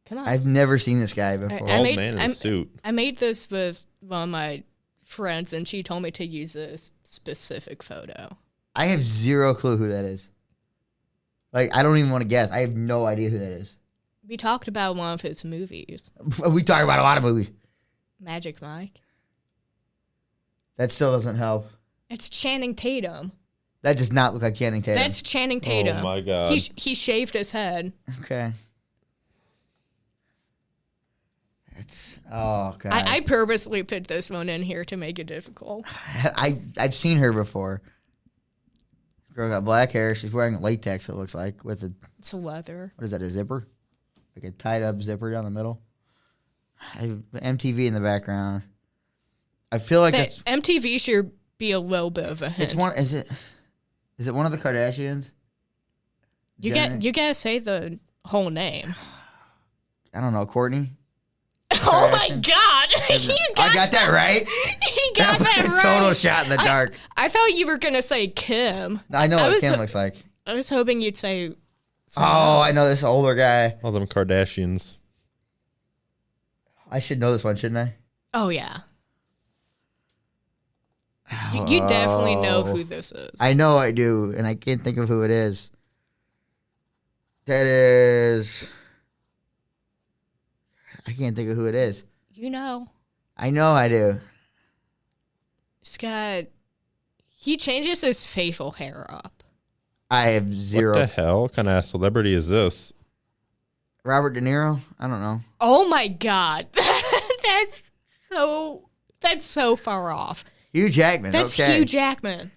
B: Come on.
A: I've never seen this guy before.
B: I
C: Old
B: made-
C: man in
B: I'm-
C: a suit.
B: I made this with one of my friends, and she told me to use this specific photo.
A: I have zero clue who that is. Like, I don't even want to guess. I have no idea who that is.
B: We talked about one of his movies,
A: We talk about a lot of movies.
B: Magic Mike.
A: That still doesn't help.
B: It's Channing Tatum.
A: That does not look like Channing Tatum.
B: That's Channing Tatum.
C: Oh, my God.
B: He shaved his head.
A: Okay. Oh, God.
B: I purposely put this one in here to make it difficult.
A: I've seen her before. Girl got black hair. She's wearing latex, it looks like, with a,
B: It's leather.
A: what is that, a zipper? Like a tied up zipper down the middle. MTV in the background. I feel like
B: That MTV should be a little bit of a hint.
A: it's one. Is it one of the Kardashians?
B: You
A: Janet?
B: you gotta say the whole name.
A: I don't know, Courtney.
B: Oh my
A: Kardashian?
B: God! You
A: I got that right.
B: He got
A: That was
B: that
A: a
B: right.
A: total shot in the dark.
B: I thought you were gonna say Kim.
A: I know
B: I
A: what
B: was
A: Kim
B: ho-
A: looks like.
B: I was hoping you'd say. someone
A: Oh, I
B: else.
A: know this older guy.
C: All them Kardashians.
A: I should know this one, shouldn't I?
B: Oh yeah. You definitely know who this is.
A: I know I do, and I can't think of who it is. That is. I can't think of who it is.
B: You know.
A: I know I do.
B: Scott, he changes his facial hair up.
A: I have zero.
C: What the hell? What kind of celebrity is this?
A: Robert De Niro? I don't know.
B: Oh my God. That's so far off.
A: Hugh Jackman.
B: That's
A: okay.
B: Hugh Jackman.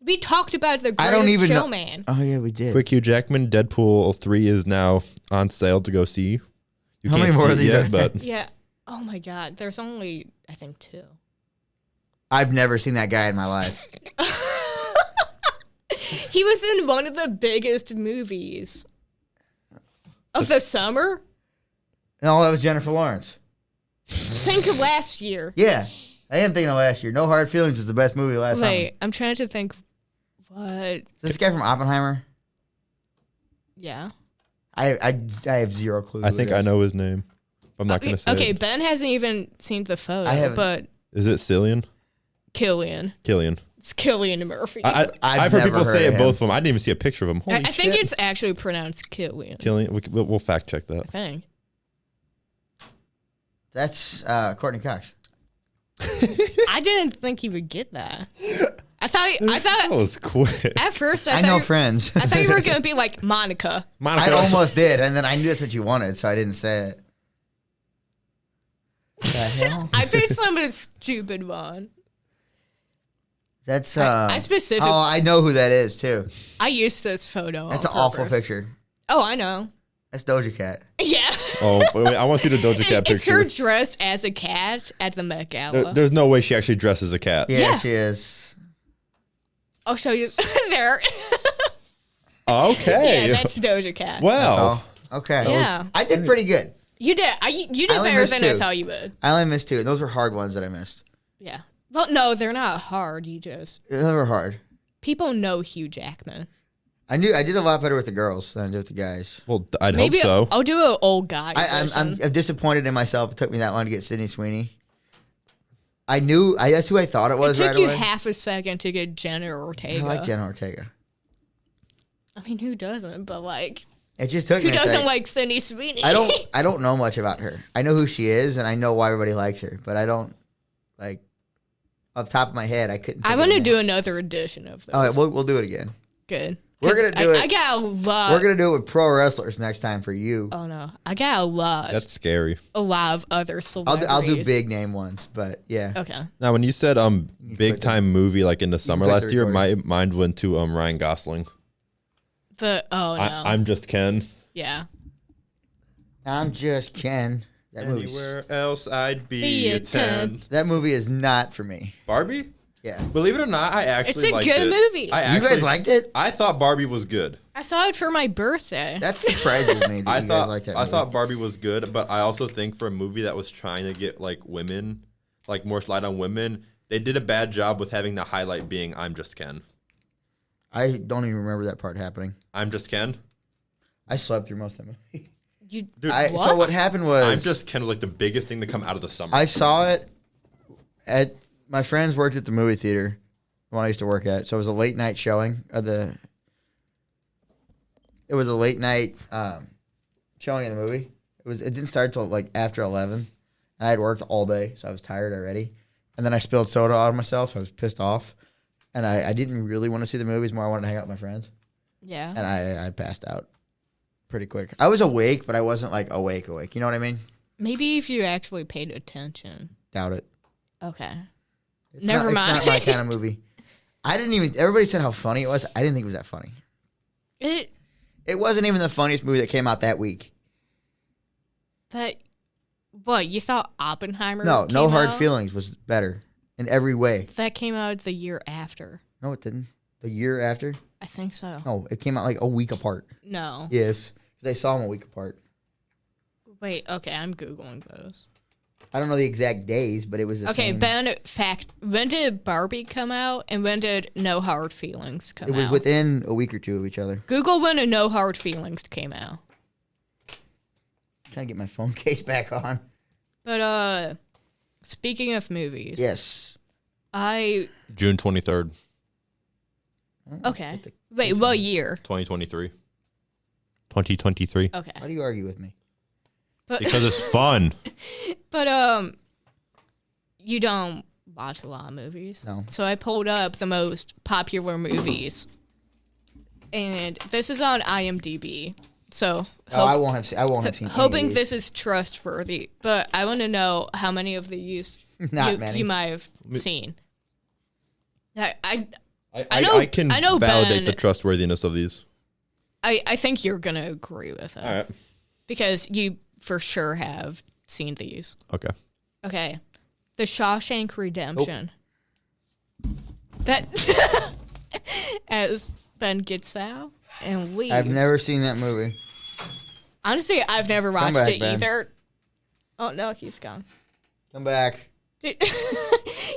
B: We talked about the
A: I don't
B: Greatest
A: even know.
B: Showman.
A: Oh yeah, we did.
C: Quick Hugh Jackman, Deadpool 3 is now on sale to go see. You
A: How
C: can't
A: many more
C: see
A: of
C: it
A: these
C: yet,
A: are
C: but
B: Yeah. Oh my God. There's only, I think, 2.
A: I've never seen that guy in my life.
B: He was in one of the biggest movies of the summer.
A: No, that was Jennifer Lawrence.
B: Think of last year.
A: Yeah, I am thinking of last year. No Hard Feelings was the best movie last
B: Wait,
A: summer.
B: I'm trying to think. What?
A: Is this guy from Oppenheimer?
B: Yeah.
A: I have zero clue.
C: I
A: who
C: think
A: it
C: I
A: is.
C: know his name. I'm not going to say
B: Okay,
C: it.
B: Ben hasn't even seen the photo,
A: I haven't.
B: but
C: Is it Cillian?
B: Killian. It's Killian Murphy.
C: I've heard
A: never
C: people say
A: heard
C: it,
A: of
C: both
A: him.
C: of them. I didn't even see a picture of him. Holy
B: I think
C: shit.
B: it's actually pronounced Killian.
C: Cillian. We'll fact check that.
B: I think.
A: That's Courtney Cox.
B: I didn't think he would get that. I
C: That
B: thought
C: was quick.
B: at first
A: I know Friends.
B: I thought you were gonna be like Monica.
C: Monica.
A: I almost did, and then I knew that's what you wanted, so I didn't say it. What the hell?
B: I picked some stupid one.
A: That's
B: I specifically.
A: Oh, I know who that is too.
B: I used this photo.
A: That's
B: on
A: an awful
B: purpose.
A: picture.
B: Oh, I know.
A: That's Doja Cat.
B: Yeah.
C: Oh, wait, I want to see the Doja Cat
B: It's her
C: picture.
B: dressed as a cat at the Met Gala.
C: There's no way she actually dresses a cat.
A: Yeah,
B: Yeah.
A: she is.
B: I'll show you there.
C: Okay.
B: Yeah, that's Doja Cat.
A: That's
C: Wow.
A: all. Okay.
B: Yeah.
A: I did pretty good.
B: You did. You did
A: I only
B: better
A: missed
B: than I
A: 2.
B: thought you would.
A: I only missed 2, and those were hard ones that I missed.
B: Yeah. Well, no, they're not hard. You just
A: Those were hard.
B: people know Hugh Jackman.
A: I did a lot better with the girls than I did with the guys.
C: Well, I'd
B: Maybe
C: hope so.
B: I'll do an old guy.
A: I'm
B: version.
A: disappointed in myself. It took me that long to get Sydney Sweeney. That's who I thought it
B: It
A: was
B: took
A: right
B: you
A: away.
B: half a second to get Jenna
A: I
B: Ortega.
A: like Jenna Ortega.
B: I mean, who doesn't? But like,
A: It just took
B: who
A: me a
B: doesn't
A: second.
B: like Sydney Sweeney?
A: I don't know much about her. I know who she is, and I know why everybody likes her, but I don't like off the top of my head. I couldn't.
B: I want to do another edition of this.
A: All right, we'll do it again.
B: Good.
A: We're
B: 'Cause
A: gonna do
B: I
A: it.
B: got a lot.
A: We're gonna do it with pro wrestlers next time for you.
B: Oh no, I got
C: That's scary.
B: a lot of other celebrities.
A: I'll do big name ones, but yeah.
B: Okay.
C: Now, when you said big time movie like in the summer
A: quit the
C: last year, my
A: recording.
C: mind went to Ryan Gosling.
B: Oh no.
C: I'm just Ken.
B: Yeah.
A: I'm just Ken. That movie.
C: Anywhere else, I'd
B: Be
C: be
B: a
C: a 10.
A: That movie is not for me.
C: Barbie?
A: Yeah.
C: Believe it or not, I actually
B: It's a
C: liked
B: good
C: it.
B: movie.
A: You guys liked it?
C: I thought Barbie was good.
B: I saw it for my birthday.
A: That surprises me that
C: I
A: you guys
C: thought
A: liked that
C: I
A: movie.
C: thought Barbie was good, but I also think for a movie that was trying to get like women, like more light on women, they did a bad job with having the highlight being "I'm just Ken."
A: I don't even remember that part happening.
C: I'm just Ken.
A: I slept through most of the movie.
B: You
C: Dude,
A: So what happened was
C: I'm just Ken was like the biggest thing to come out of the summer.
A: I saw it at my friends worked at the movie theater, the one I used to work at. So it was a late night showing of the. It was a late night showing of the movie. It didn't start till like after 11, and I had worked all day, so I was tired already. And then I spilled soda on myself, so I was pissed off. And I didn't really want to see the movies. More, I wanted to hang out with my friends.
B: Yeah.
A: And I passed out pretty quick. I was awake, but I wasn't like awake. You know what I mean?
B: Maybe if you actually paid attention.
A: Doubt it.
B: Okay.
A: It's
B: Never
A: not,
B: mind.
A: It's not my kind of movie. I didn't even. Everybody said how funny it was. I didn't think it was that funny. It wasn't even the funniest movie that came out that week.
B: What, you thought Oppenheimer
A: No,
B: came
A: No Hard
B: out?
A: Feelings was better in every way.
B: That came out the year after.
A: No, it didn't. The year after?
B: I think so.
A: No, it came out like a week apart.
B: No.
A: Yes, because I saw them a week apart.
B: Wait, okay, I'm Googling those.
A: I don't know the exact days, but it was the
B: Okay,
A: same.
B: Ben, fact, when did Barbie come out and when did No Hard Feelings come out?
A: It was within a week or two of each other.
B: Google when a No Hard Feelings came out.
A: I'm trying to get my phone case back on.
B: But, speaking of movies.
A: Yes.
C: June 23rd,
B: Okay. Wait, what year?
C: 2023. 2023.
B: Okay.
A: Why do you argue with me?
C: Because it's fun.
B: But you don't watch a lot of movies.
A: No.
B: So I pulled up the most popular movies, and this is on IMDb. So
A: I won't have seen.
B: hoping
A: any of
B: this is trustworthy, but I want to know how many of these
A: Not
B: you might have seen. I
C: can
B: know
C: validate
B: Ben,
C: the trustworthiness of these.
B: I think you're gonna agree with it.
C: All right.
B: Because you for sure have seen these.
C: Okay.
B: Okay. The Shawshank Redemption. That as Ben gets out and leaves.
A: I've never seen that movie.
B: Honestly, I've never watched
A: back,
B: it
A: Ben.
B: either. Oh no, he's gone.
A: Come back.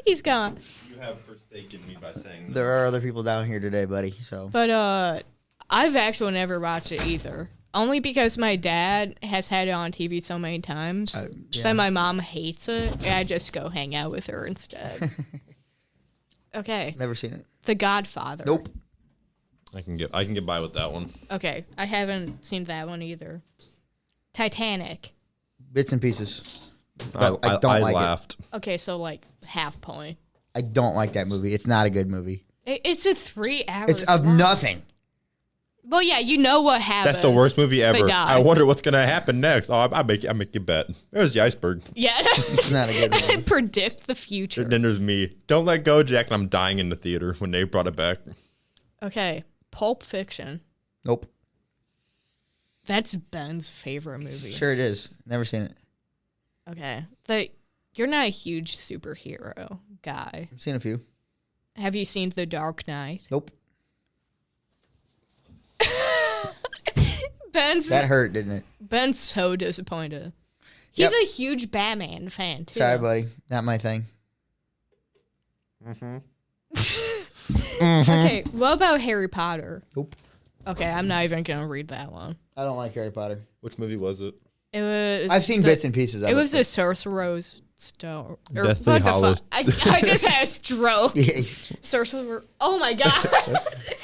B: He's gone.
C: You have forsaken me by saying that.
A: There are other people down here today, buddy. So
B: But I've actually never watched it either. Only because my dad has had it on TV so many times
A: yeah.
B: that my mom hates it, and I just go hang out with her instead. Okay.
A: Never seen it.
B: The Godfather.
A: Nope.
C: I can get by with that one.
B: Okay, I haven't seen that one either. Titanic.
A: Bits and pieces.
C: I
A: don't like
C: laughed.
B: Okay, so like half point.
A: I don't like that movie. It's not a good movie.
B: It's a 3 hours.
A: It's of
B: long.
A: nothing.
B: Well, yeah, you know what happens.
C: That's the worst movie ever.
B: They die.
C: I wonder what's gonna happen next. Oh, I make you bet. There's the iceberg.
B: Yeah.
A: It's not a good movie.
B: Predict the future.
C: And then there's me. Don't let go, Jack. And I'm dying in the theater when they brought it back.
B: Okay, Pulp Fiction.
A: Nope.
B: That's Ben's favorite movie.
A: Sure it is. Never seen it.
B: Okay, you're not a huge superhero guy.
A: I've seen a few.
B: Have you seen The Dark Knight?
A: Nope.
B: Ben's
A: That hurt, didn't it?
B: Ben's so disappointed. He's a huge Batman fan too.
A: Sorry, buddy. Not my thing.
B: Okay, what about Harry Potter?
A: Nope.
B: Okay, I'm not even gonna read that one.
A: I don't like Harry Potter.
C: Which movie was it?
B: It was.
A: I've seen bits and pieces of it.
B: It was a Sorcerer's Stone. Or
C: Deathly
B: what the
C: Hallows.
B: fuck? I just had a stroke.
A: Yes.
B: Sorcerer. Oh my god.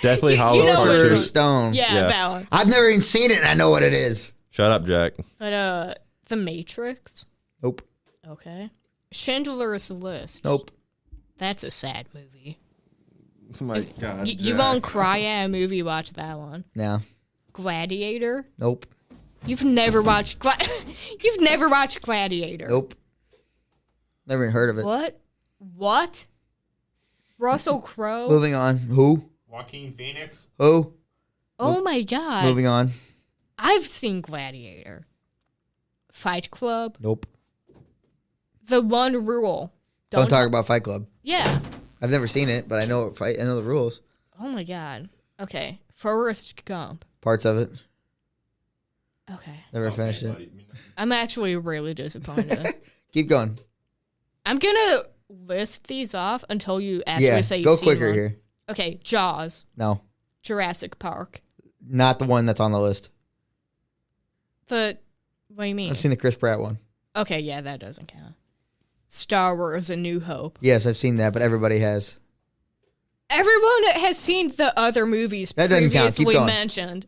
C: Deathly
B: You
C: Hallows
B: know
C: Part
B: what it
C: 2.
B: is.
A: Stone.
B: Yeah,
C: Yeah.
B: that one.
A: I've never even seen it, and I know what it is.
C: Shut up, Jack.
B: But The Matrix.
A: Nope.
B: Okay. Schindler's List.
A: Nope.
B: That's a sad movie.
C: Oh my God.
B: You won't cry at a movie. You watch that one.
A: No.
B: Gladiator.
A: Nope.
B: You've never watched. You've never watched Gladiator.
A: Nope. Never even heard of it.
B: What? What? Russell Crowe.
A: Moving on. Who?
C: Joaquin Phoenix.
A: Who?
B: Oh my god.
A: Moving on.
B: I've seen Gladiator. Fight Club.
A: Nope.
B: The One Rule.
A: Don't talk about Fight Club.
B: Yeah.
A: I've never seen it, but I know I know the rules.
B: Oh my god. Okay. Forrest Gump.
A: Parts of it.
B: Okay.
A: Never finished it.
C: Buddy.
B: I'm actually really disappointed.
A: Keep going.
B: I'm gonna list these off until you actually
A: Yeah.
B: say you've
A: Go
B: seen
A: quicker
B: one.
A: here.
B: Okay. Jaws.
A: No.
B: Jurassic Park.
A: Not the one that's on the list.
B: What do you mean?
A: I've seen the Chris Pratt one.
B: Okay, yeah, that doesn't count. Star Wars: A New Hope.
A: Yes, I've seen that, but everybody has.
B: Everyone has seen the other movies
A: That doesn't count. Keep
B: previously
A: going.
B: mentioned.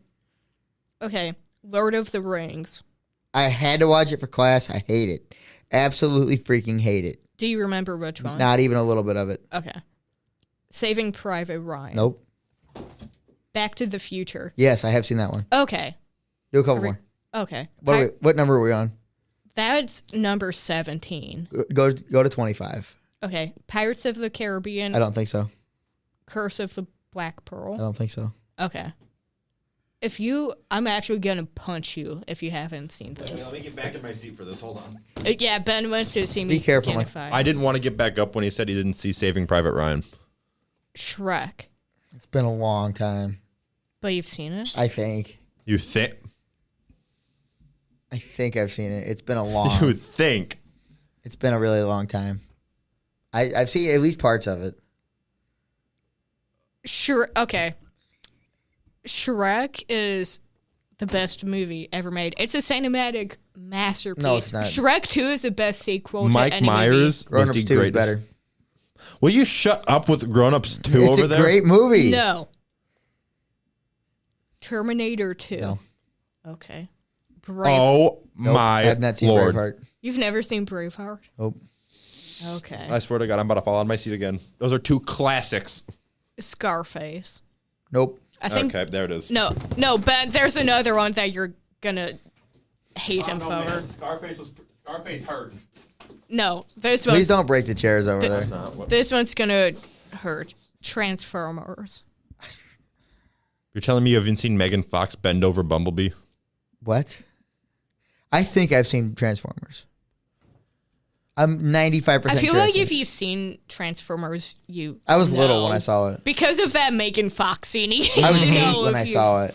B: Okay, Lord of the Rings.
A: I had to watch it for class. I hate it. Absolutely freaking hate it.
B: Do you remember which one?
A: Not even a little bit of it.
B: Okay. Saving Private Ryan.
A: Nope.
B: Back to the Future.
A: Yes, I have seen that one.
B: Okay.
A: Do a couple more.
B: Okay.
A: What number are we on?
B: That's number 17.
A: Go to 25.
B: Okay. Pirates of the Caribbean.
A: I don't think so.
B: Curse of the Black
A: I
B: Pearl.
A: don't think so.
B: Okay. I'm actually gonna punch you if you haven't seen this.
C: Let me get back in my seat for this. Hold on.
B: Yeah, Ben wants to see me.
A: Be careful,
B: get a
A: Mike.
B: fight.
C: I didn't want to get back up when he said he didn't see Saving Private Ryan.
B: Shrek.
A: It's been a long time.
B: But you've seen it?
A: I think.
C: You think?
A: I think I've seen it. It's been a long.
C: You think?
A: It's been a really long time. I've seen at least parts of it.
B: Sure. Okay. Shrek is the best movie ever made. It's a cinematic masterpiece.
A: No, it's not.
B: Shrek 2 is the best sequel to
C: Mike
B: any
C: Myers
A: Grown
C: was
A: Ups
C: the
A: 2 is
C: greatest.
A: better.
C: Will you shut up with Grown Ups 2
A: It's
C: over
A: a
C: there?
A: great movie.
B: movie. No. Terminator 2.
A: No.
B: Okay.
C: Oh
A: Nope,
C: my
A: I've not seen
C: Lord.
A: Braveheart.
B: You've never seen Braveheart?
A: Nope.
B: Okay.
C: I swear to God, I'm about to fall on my seat again. Those are two classics.
B: Scarface.
A: Nope.
B: I think.
C: Okay, there it is.
B: No, Ben. There's another one that you're gonna hate him for.
C: Scarface hurt.
B: No, this
A: Please
B: one's
A: don't break the chairs over there.
B: this one's gonna hurt. Transformers.
C: You're telling me you haven't seen Megan Fox bend over Bumblebee?
A: What? I think I've seen Transformers. I'm 95%
B: I feel
A: sure
B: like
A: I've
B: if
A: seen it.
B: you've seen Transformers, you.
A: I was little
B: know.
A: when I saw it.
B: Because of that Megan Fox scene.
A: I was 8 when I saw it.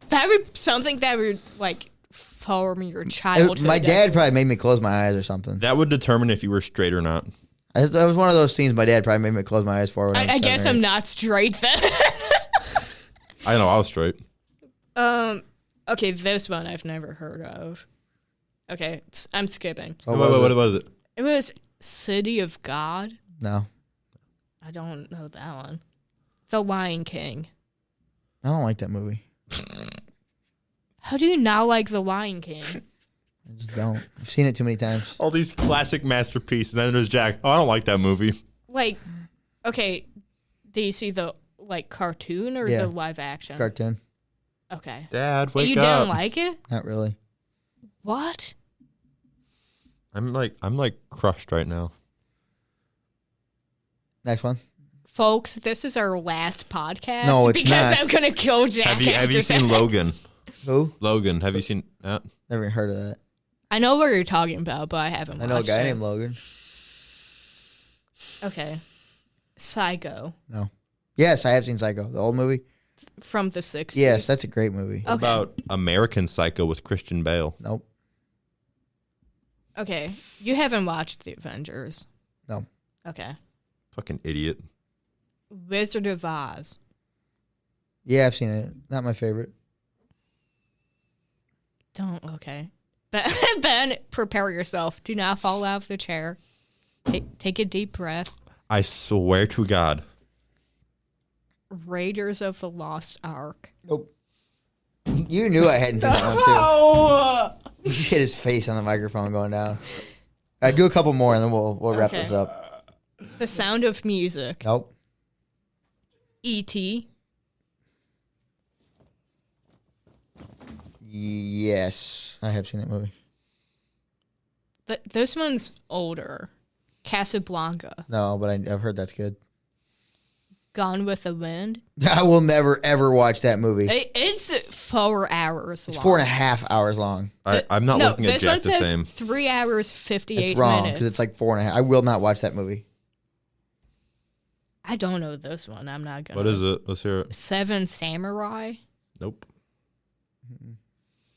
B: That would something that would like form your childhood.
A: My dad probably made me close my eyes or something.
C: That would determine if you were straight or not.
A: That was one of those scenes my dad probably made me close my eyes for. When I was
B: I guess
A: 7 or
B: I'm
A: 8.
B: not straight then.
C: I know, I was straight.
B: Okay, this one I've never heard of. Okay, I'm skipping.
A: What
C: What
A: was it?
C: was it?
B: It was City of God.
A: No,
B: I don't know that one. The Lion King.
A: I don't like that movie.
B: How do you not like The Lion King?
A: I just don't. I've seen it too many times.
C: All these classic masterpieces. And then there's Jack. Oh, I don't like that movie.
B: Like, okay, do you see the like cartoon or
A: Yeah.
B: the live action?
A: Cartoon.
B: Okay.
C: Dad, wake
B: You
C: up.
B: didn't like it?
A: Not really.
B: What?
C: I'm like crushed right now.
A: Next one.
B: Folks, this is our last podcast.
A: No, it's
B: because
A: not.
B: I'm gonna kill Jack.
C: Have you
B: after
C: seen
B: that.
C: Logan?
A: Who?
C: Logan, have you seen that?
A: Never even heard of that.
B: I know what you're talking about, but I haven't.
A: I know a
B: watched
A: guy
B: it.
A: named Logan.
B: Okay. Psycho
A: No. Yes, I have seen Psycho, the old movie.
B: from the 60s.
A: Yes, that's a great movie.
B: Okay.
C: What about American Psycho with Christian Bale?
A: Nope.
B: Okay. You haven't watched The Avengers.
A: No.
B: Okay.
C: Fucking idiot.
B: Wizard of Oz.
A: Yeah, I've seen it. Not my favorite.
B: Don't. Okay. Ben, prepare yourself. Do not fall out of the chair. Take a deep breath.
C: I swear to God.
B: Raiders of the Lost Ark.
A: Nope. You knew I hadn't seen that one too. You should hit his face on the microphone going down. Do a couple more and then we'll wrap
B: Okay.
A: this up.
B: The Sound of Music.
A: Nope.
B: E.T.
A: Yes, I have seen that movie.
B: This one's older. Casablanca.
A: No, but I've heard that's good.
B: Gone with the Wind.
A: I will never ever watch that movie.
B: It's 4 hours
A: It's
B: long.
A: 4.5 hours long.
C: I'm not looking at
B: this
C: Jack
B: one
C: the
B: says
C: same.
B: 3 hours, 58
A: It's wrong
B: minutes.
A: because it's like 4.5. I will not watch that movie.
B: I don't know this one. I'm not going to.
C: What is it? Let's hear it.
B: Seven Samurai.
C: Nope.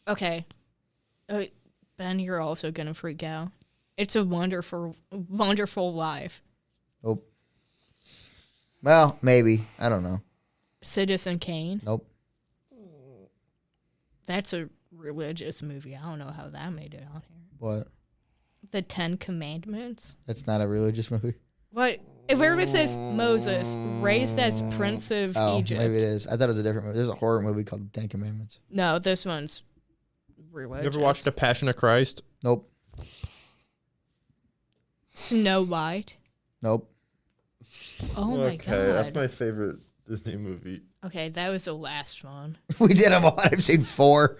B: Okay. Ben, you're also going to freak out. It's a wonderful, wonderful life.
A: Nope. Well, maybe. I don't know.
B: Citizen Kane.
A: Nope.
B: That's a religious movie. I don't know how that made it on here.
A: What?
B: The Ten Commandments.
A: That's not a religious movie.
B: What? If it says Moses raised as Prince of
A: Oh,
B: Egypt.
A: maybe it is. I thought it was a different movie. There's a horror movie called The Ten Commandments.
B: No, this one's religious.
C: You ever watched The Passion of Christ?
A: Nope.
B: Snow White.
A: Nope.
B: Oh my god.
C: favorite Disney movie.
B: Okay, that was the last one.
A: We did them all. I've seen 4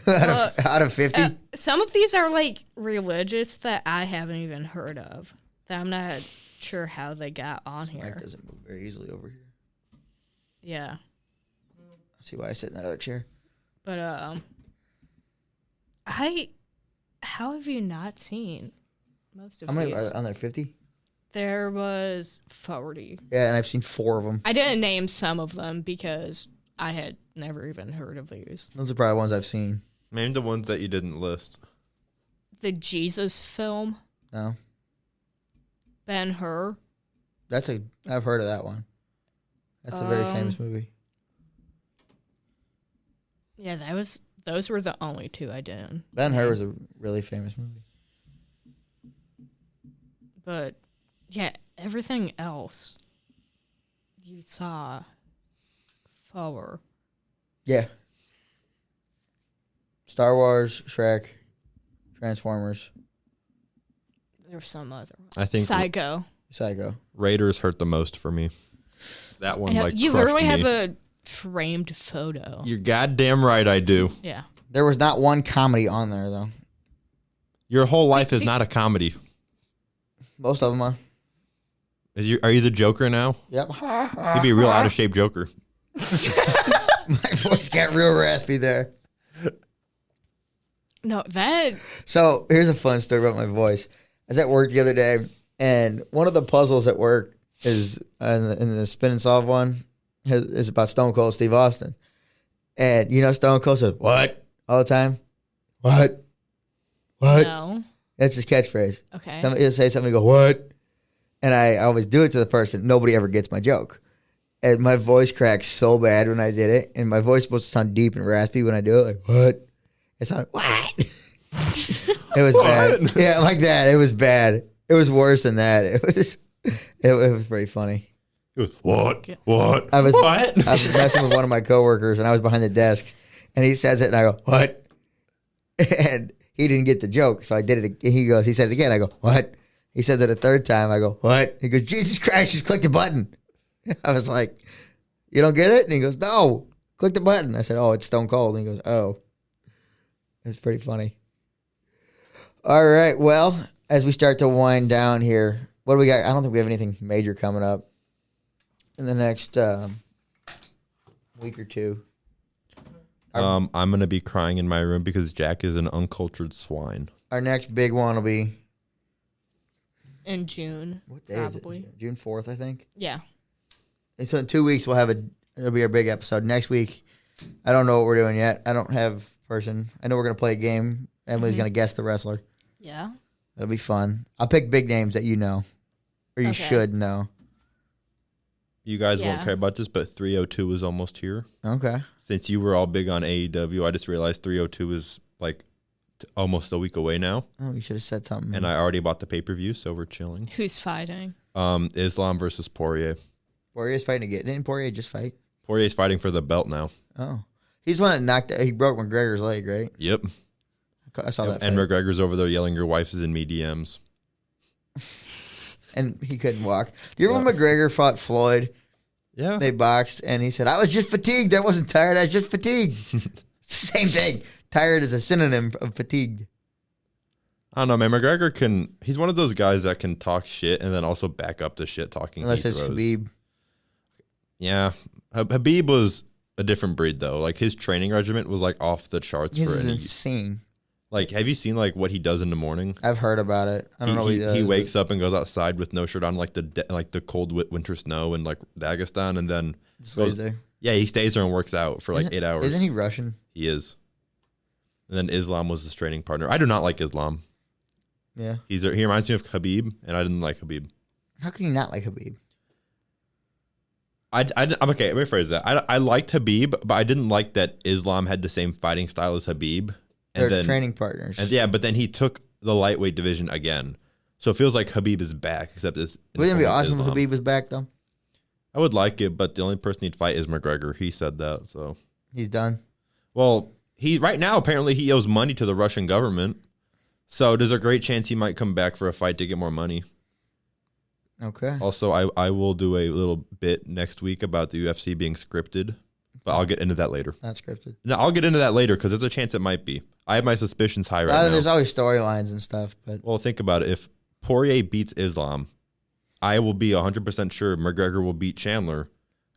A: out of 50.
B: Some of these are like religious that I haven't even heard of. That I'm not sure how they got on
A: Mike
B: here.
A: doesn't move very easily over here.
B: Yeah.
A: See why I sit in that other chair.
B: But how have you not seen most of
A: How many
B: these?
A: are on there? 50?
B: There was 40.
A: Yeah, and I've seen 4 of them.
B: I didn't name some of them because I had never even heard of these.
A: Those are probably ones I've seen.
C: Name the ones that you didn't list.
B: The Jesus film,
A: No.
B: Ben-Hur.
A: I've heard of that one. That's a very famous movie.
B: Yeah, those were the only 2 I didn't.
A: Ben-Hur was a really famous movie.
B: But yeah, everything else you saw forward.
A: Yeah. Star Wars, Shrek, Transformers,
B: There's some other one.
C: I think
B: Psycho.
C: Raiders hurt the most for me. That one
B: You
C: crushed
B: literally
C: me.
B: have a framed photo.
C: You're goddamn right I do.
B: Yeah.
A: There was not one comedy on there though.
C: Your whole life is not a comedy.
A: Most of them are.
C: Are you the Joker now?
A: Yep.
C: You'd be a real out of shape Joker.
A: My voice got real raspy there.
B: No, that.
A: So here's a fun story about my voice. I was at work the other day, and one of the puzzles at work is in the spin and solve one is about Stone Cold Steve Austin. And you know Stone Cold says, "What?" all the time. What?
B: No.
A: That's his catchphrase.
B: Okay.
A: Somebody will say something, go, "What?" And I always do it to the person. Nobody ever gets my joke. And my voice cracks so bad when I did it. And my voice is supposed to sound deep and raspy when I do it. Like, "What?" It's like, "What?" It was bad. Yeah, like that. It was bad. It was worse than that. It was pretty funny.
C: What? What?
A: I was
C: what?
A: I was messing with one of my coworkers, and I was behind the desk. And he says it, and I go, "What?" And he didn't get the joke. So I did it. He said it again. I go, "What?" He says it a third time. I go, "What?" He goes, "Jesus Christ, just click the button." I was like, "You don't get it?" And he goes, "No, click the button." I said, "Oh, it's Stone Cold." And he goes, "Oh." It's pretty funny. All right. Well, as we start to wind down here, what do we got? I don't think we have anything major coming up in the next week or two.
C: I'm going to be crying in my room because Jack is an uncultured swine.
A: Our next big one will be
B: in June.
A: What day
B: probably.
A: is it? June 4th, I think.
B: Yeah.
A: And so in 2 weeks, it'll be our big episode. Next week, I don't know what we're doing yet. I don't have person. I know we're going to play a game. Emily's going to guess the wrestler.
B: Yeah.
A: It'll be fun. I'll pick big names that you know, or you should know.
C: You guys won't care about this, but 302 is almost here.
A: Okay.
C: Since you were all big on AEW, I just realized 302 is like almost a week away now.
A: Oh, you should have said something.
C: And I already bought the pay-per-view, so we're chilling.
B: Who's fighting?
C: Islam versus Poirier.
A: Poirier's fighting again. Didn't Poirier just fight?
C: Poirier's fighting for the belt now.
A: Oh. He's one that knocked out. He broke McGregor's leg, right?
C: Yep.
A: I saw that.
C: And McGregor's over there yelling, "Your wife is in me DMs."
A: And he couldn't walk. Do you remember when McGregor fought Floyd?
C: Yeah.
A: They boxed, and he said, "I was just fatigued. I wasn't tired. I was just fatigued." Same thing. Tired is a synonym of fatigued.
C: I don't know, man. McGregor he's one of those guys that can talk shit and then also back up the shit talking.
A: Unless it's Khabib.
C: Yeah. Khabib was a different breed, though. Like, his training regimen was, like, off the charts.
A: This is insane.
C: Like, have you seen, like, what he does in the morning?
A: I've heard about it. I don't know what he does.
C: He wakes up and goes outside with no shirt on, like the cold winter snow in, like, Dagestan, and then
A: stays there.
C: Yeah, he stays there and works out for, 8 hours.
A: Isn't he Russian?
C: He is. And then Islam was his training partner. I do not like Islam.
A: Yeah.
C: He reminds me of Khabib, and I didn't like Khabib.
A: How can you not like Khabib?
C: I'm okay. Let me rephrase that. I liked Khabib, but I didn't like that Islam had the same fighting style as Khabib.
A: They're training partners.
C: And yeah, but then he took the lightweight division again. So it feels like Khabib is back, except it's.
A: Wouldn't it be awesome if Khabib was back, though?
C: I would like it, but the only person he'd fight is McGregor. He said that, so.
A: He's done?
C: Well, right now, apparently, he owes money to the Russian government. So there's a great chance he might come back for a fight to get more money.
A: Okay.
C: Also, I will do a little bit next week about the UFC being scripted, but I'll get into that later.
A: Not scripted.
C: No, I'll get into that later because there's a chance it might be. I have my suspicions high right now.
A: There's always storylines and stuff, but
C: well, think about it. If Poirier beats Islam, I will be 100% sure McGregor will beat Chandler,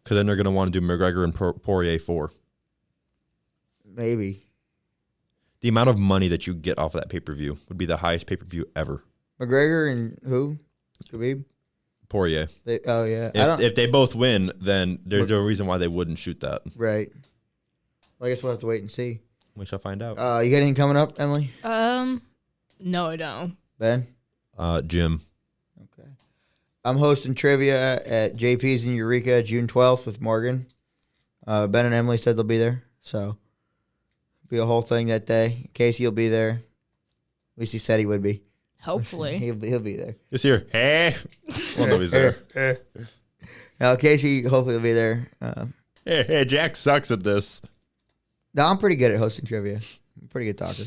C: because then they're going to want to do McGregor and Poirier 4.
A: Maybe.
C: The amount of money that you get off of that pay-per-view would be the highest pay-per-view ever.
A: McGregor and who? Khabib?
C: Poirier.
A: Oh, yeah.
C: If they both win, then there's no reason why they wouldn't shoot that.
A: Right. Well, I guess we'll have to wait and see.
C: We shall find out.
A: You got anything coming up, Emily?
B: No, I don't.
A: Ben?
C: Jim.
A: Okay. I'm hosting trivia at JP's in Eureka June 12th with Morgan. Ben and Emily said they'll be there, so be a whole thing that day. Casey will be there. At least he said he would be.
B: Hopefully.
A: He'll be there.
C: He's here. Hey. Well, no, he's there.
A: Now, Casey hopefully will be there.
C: Hey, Jack sucks at this.
A: No, I'm pretty good at hosting trivia. Pretty good talker.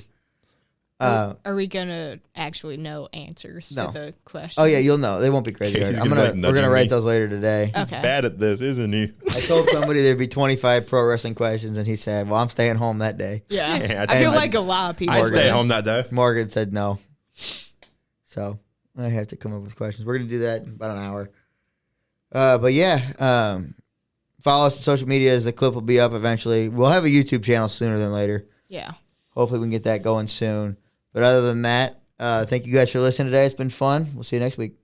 B: Are we gonna actually know answers to the questions?
A: Oh yeah, you'll know. They won't be crazy.
C: Casey's
A: We're gonna write those later today.
C: He's bad at this, isn't he?
A: I told somebody there'd be 25 pro wrestling questions, and he said, "Well, I'm staying home that day."
B: Yeah, I feel like a lot of people.
C: I'd stay home that day.
A: Morgan said no, so I have to come up with questions. We're gonna do that in about an hour. But yeah, follow us on social media as the clip will be up eventually. We'll have a YouTube channel sooner than later.
B: Yeah.
A: Hopefully we can get that going soon. But other than that, thank you guys for listening today. It's been fun. We'll see you next week.